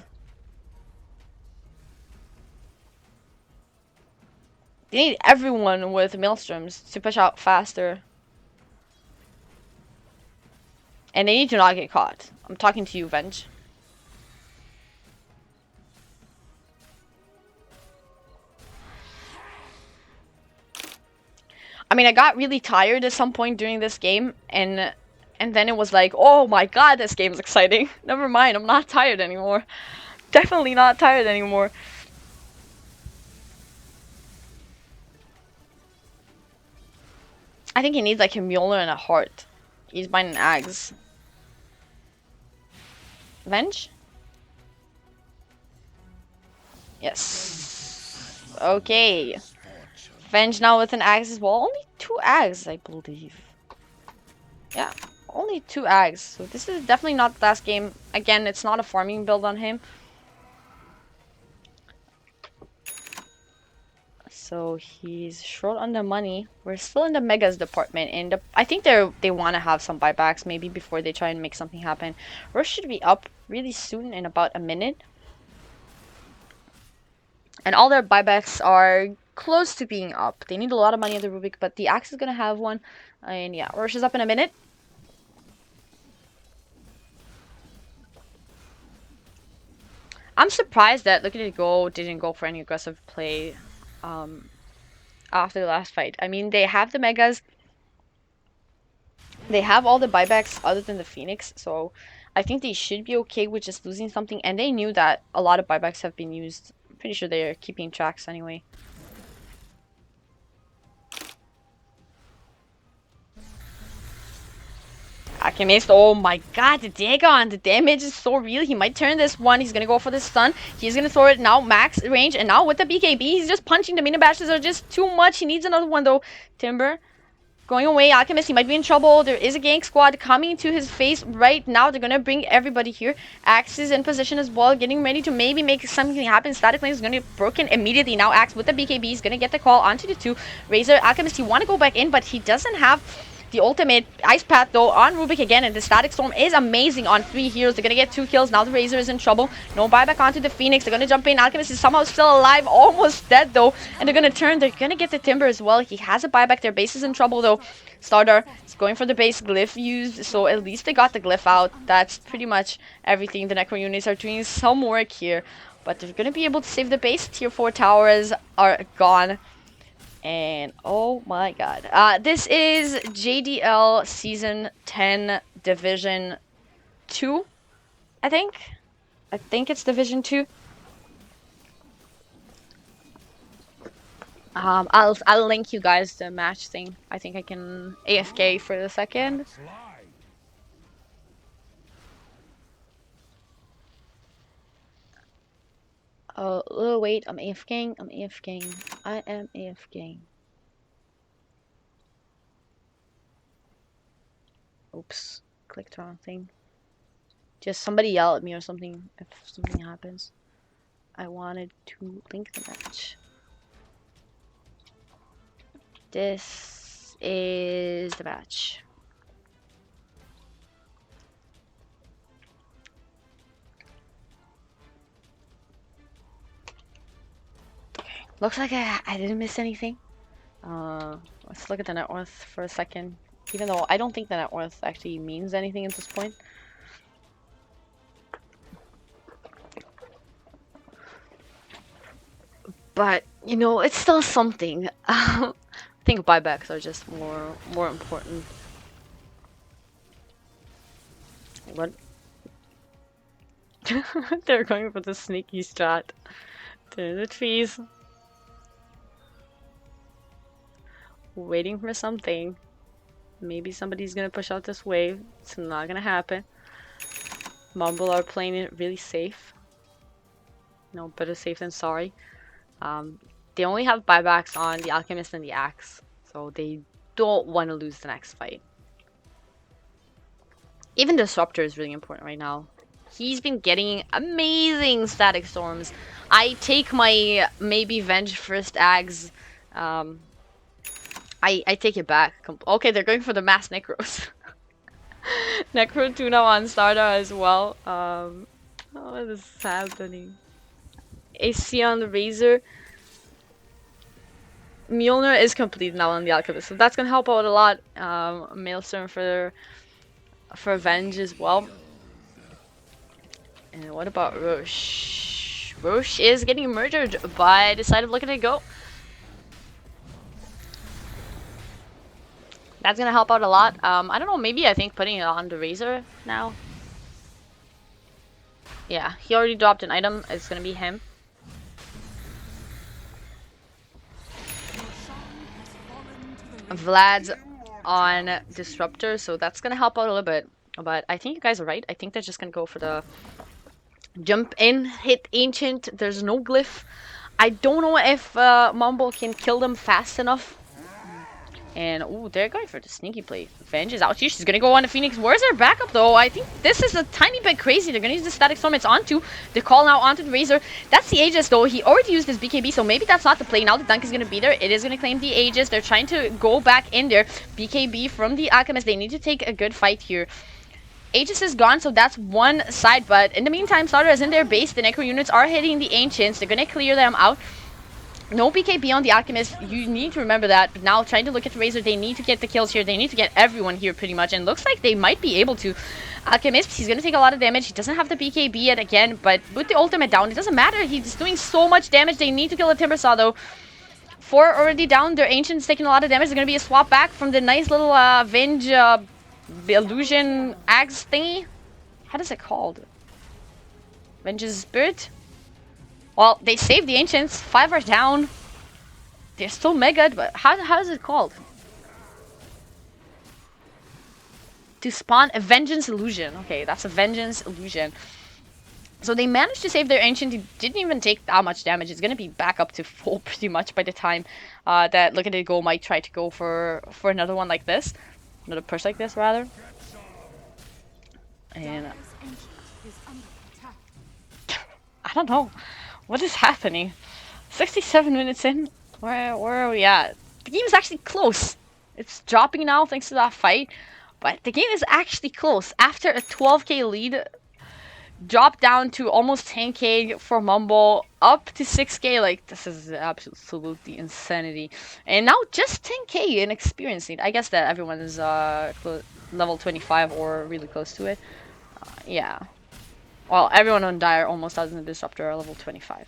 Speaker 2: They need everyone with Maelstroms to push out faster. And they need to not get caught. I'm talking to you, Venge. I mean, I got really tired at some point during this game, and then it was like, oh my god, this game's exciting. Never mind, I'm not tired anymore. Definitely not tired anymore. I think he needs like a Mjolnir and a heart. He's buying an Axe. Venge? Yes. Okay. Venge now with an axe as well. Only 2 ags, I believe. Yeah, only 2 ags. So this is definitely not the last game. Again, it's not a farming build on him. So he's short on the money. We're still in the megas department, and I think they want to have some buybacks maybe before they try and make something happen. Rush should be up really soon in about a minute. And all their buybacks are close to being up. They need a lot of money at the Rubik, but the Axe is going to have one. And yeah, Rush is up in a minute. I'm surprised that Look at It Go didn't go for any aggressive play after the last fight. I mean, they have the Megas. They have all the buybacks other than the Phoenix, so I think they should be okay with just losing something. And they knew that a lot of buybacks have been used. I'm pretty sure they're keeping tracks anyway. Alchemist, oh my god, the Dagon, the damage is so real. He might turn this one. He's gonna go for the stun. He's gonna throw it now, max range, and now with the BKB, he's just punching. The mini bashes are just too much. He needs another one though. Timber going away. Alchemist, he might be in trouble. There is a gank squad coming to his face right now. They're gonna bring everybody here. Axe is in position as well, getting ready to maybe make something happen. Static lane is gonna get broken immediately. Now Axe with the BKB is gonna get the call onto the 2. Razor, Alchemist, he wanna go back in, but he doesn't have the ultimate. Ice Path though on Rubik again, and the Static Storm is amazing on 3 heroes. They're gonna get 2 kills. Now the Razor is in trouble. No buyback onto the Phoenix. They're gonna jump in. Alchemist is somehow still alive, almost dead though. And they're gonna turn. They're gonna get the Timber as well. He has a buyback. Their base is in trouble though. Starter is going for the base glyph used, so at least they got the glyph out. That's pretty much everything. The Necro units are doing some work here, but they're gonna be able to save the base. Tier 4 towers are gone. And oh my god. This is JDL Season 10 Division 2, I think. I think it's Division 2. I'll link you guys the match thing. I think I can AFK for a second. Oh, wait, I'm AFKing. I'm AFKing. I am AFKing. Oops, clicked the wrong thing. Just somebody yell at me or something if something happens. I wanted to link the match. This is the match. Looks like I didn't miss anything. Let's look at the net worth for a second. Even though I don't think the net worth actually means anything at this point. But, you know, it's still something. I think buybacks are just more important. What? They're going for the sneaky strat. To the trees. Waiting for something. Maybe somebody's gonna push out this wave. It's not gonna happen. Mumble are playing it really safe. No, better safe than sorry. They only have buybacks on the Alchemist and the Axe, so they don't want to lose the next fight. Even Disruptor is really important right now. He's been getting amazing Static Storms. I take my maybe Venge first Ags. I take it back. Okay, they're going for the mass Necros. Necro Tuna on Starter as well. What is happening? AC on the Razor. Mjolnir is complete now on the Alchemist, so that's gonna help out a lot. Maelstrom for Venge as well. And what about Roche? Roche is getting murdered by the side of Look at It Go. That's gonna help out a lot. I don't know, maybe I think putting it on the Razor now. Yeah, he already dropped an item. It's gonna be him. Vlad's on Disruptor, so that's gonna help out a little bit. But I think you guys are right. I think they're just gonna go for the jump in, hit Ancient. There's no glyph. I don't know if Mumble can kill them fast enough. And, ooh, they're going for the sneaky play. Venge is out here. She's going to go on to Phoenix. Where's their backup, though? I think this is a tiny bit crazy. They're going to use the Static Storm. It's onto the call now onto the Razor. That's the Aegis, though. He already used his BKB, so maybe that's not the play. Now the Dunk is going to be there. It is going to claim the Aegis. They're trying to go back in there. BKB from the Alchemist. They need to take a good fight here. Aegis is gone, so that's one side. But in the meantime, Slaughter is in their base. The Necro units are hitting the Ancients. They're going to clear them out. No BKB on the Alchemist, you need to remember that. But now trying to look at Razor, they need to get the kills here. They need to get everyone here pretty much. And looks like they might be able to. Alchemist, he's going to take a lot of damage. He doesn't have the BKB yet again, but with the ultimate down, it doesn't matter. He's doing so much damage. They need to kill the Timbersaw though. 4 already down. Their Ancient's taking a lot of damage. There's going to be a swap back from the nice little Venge illusion axe thingy. How is it called? Venge's Spirit? Well, they saved the Ancients. 5 are down. They're still mega, but how is it called? To spawn a Vengeance Illusion. Okay, that's a Vengeance Illusion. So they managed to save their Ancient. He didn't even take that much damage. It's going to be back up to full pretty much by the time that Look at It Go might try to go for another one like this. Another push like this, rather. And
Speaker 1: Dire's ancient is under attack.
Speaker 2: I don't know. What is happening? 67 minutes in. Where are we at? The game is actually close. It's dropping now thanks to that fight. But the game is actually close. After a 12k lead, dropped down to almost 10k for Mumble, up to 6k. Like, this is absolutely insanity. And now just 10k in experience lead. I guess that everyone is level 25 or really close to it. Yeah. Well, everyone on Dire almost doesn't Disruptor are level 25.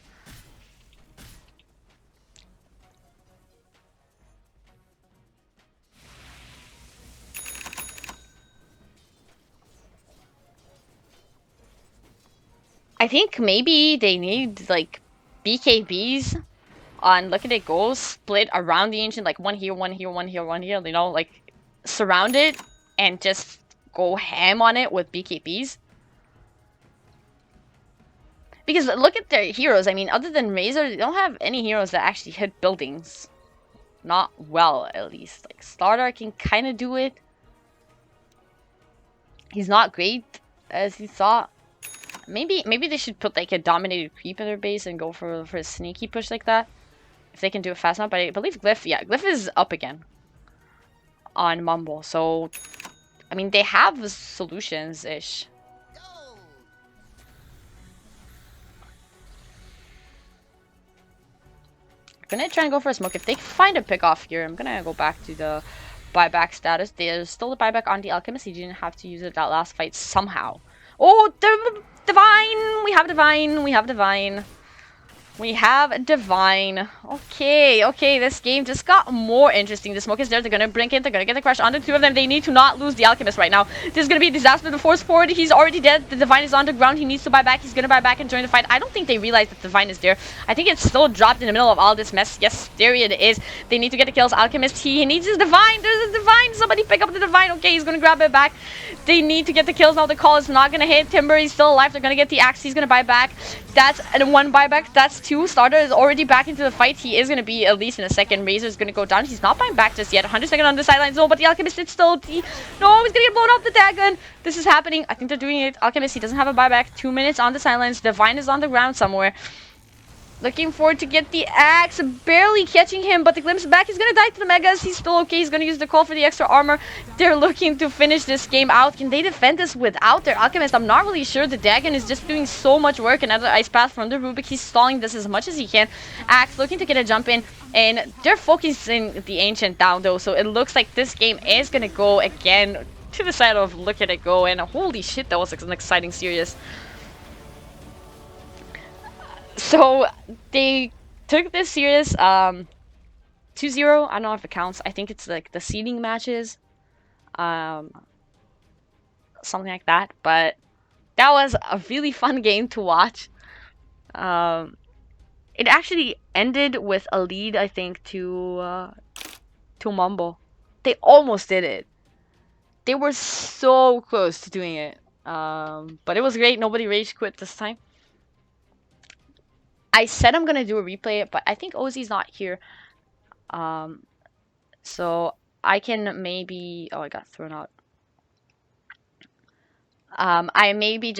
Speaker 2: I think maybe they need like BKBs on Look at It Go split around the Ancient, like one here, one here, one here, one here, you know, like surround it and just go ham on it with BKBs. Because look at their heroes. I mean, other than Razor, they don't have any heroes that actually hit buildings. Not well, at least. Like, Starter can kind of do it. He's not great, as you thought. Maybe they should put, like, a dominated creep in their base and go for a sneaky push like that. If they can do it fast enough. But I believe Glyph, yeah, Glyph is up again on Mumble. So, I mean, they have solutions-ish. Gonna try and go for a smoke. If they find a pick off here, I'm gonna go back to the buyback status. There's still the buyback on the Alchemist. He didn't have to use it that last fight somehow. Oh, the Divine! We have Divine. We have Divine. We have Divine. Okay, this game just got more interesting. The smoke is there. They're gonna blink it. They're gonna get the crush on the two of them. They need to not lose the Alchemist right now. This is gonna be a disaster. The force forward. He's already dead. The Divine is on the ground. He needs to buy back. He's gonna buy back and join the fight. I don't think they realize that the Divine is there. I think it's still dropped in the middle of all this mess. Yes, there it is. They need to get the kills. Alchemist, he needs his Divine. There's a Divine. Somebody pick up the Divine. Okay, he's gonna grab it back. They need to get the kills now. The call is not gonna hit. Timber, he's still alive. They're gonna get the axe. He's gonna buy back. That's one buyback. That's two. Starter is already back into the fight. He is gonna be at least in a second. Razor is gonna go down. He's not buying back just yet. 100 seconds on the sidelines. No, but the Alchemist is still. No, he's gonna get blown up the Dagon. This is happening. I think they're doing it. Alchemist, he doesn't have a buyback. 2 minutes on the sidelines. Divine is on the ground somewhere. Looking forward to get the axe, barely catching him, but the glimpse back. He's gonna die to the Megas. He's still okay. He's gonna use the call for the extra armor. They're looking to finish this game out. Can they defend this without their Alchemist? I'm not really sure. The Dagon is just doing so much work. Another ice path from the Rubik. He's stalling this as much as he can. Axe looking to get a jump in, and they're focusing the Ancient down though. So it looks like this game is gonna go again to the side of Look at It Go. And holy shit, that was an exciting series. So they took this series 2-0. I don't know if it counts. I think it's like the seeding matches, something like that. But that was a really fun game to watch. It actually ended with a lead, I think, to Mumble. They almost did it. They were so close to doing it. But it was great. Nobody rage quit this time. I said I'm gonna do a replay, but I think Ozzy's not here. So I can maybe. Oh, I got thrown out. I maybe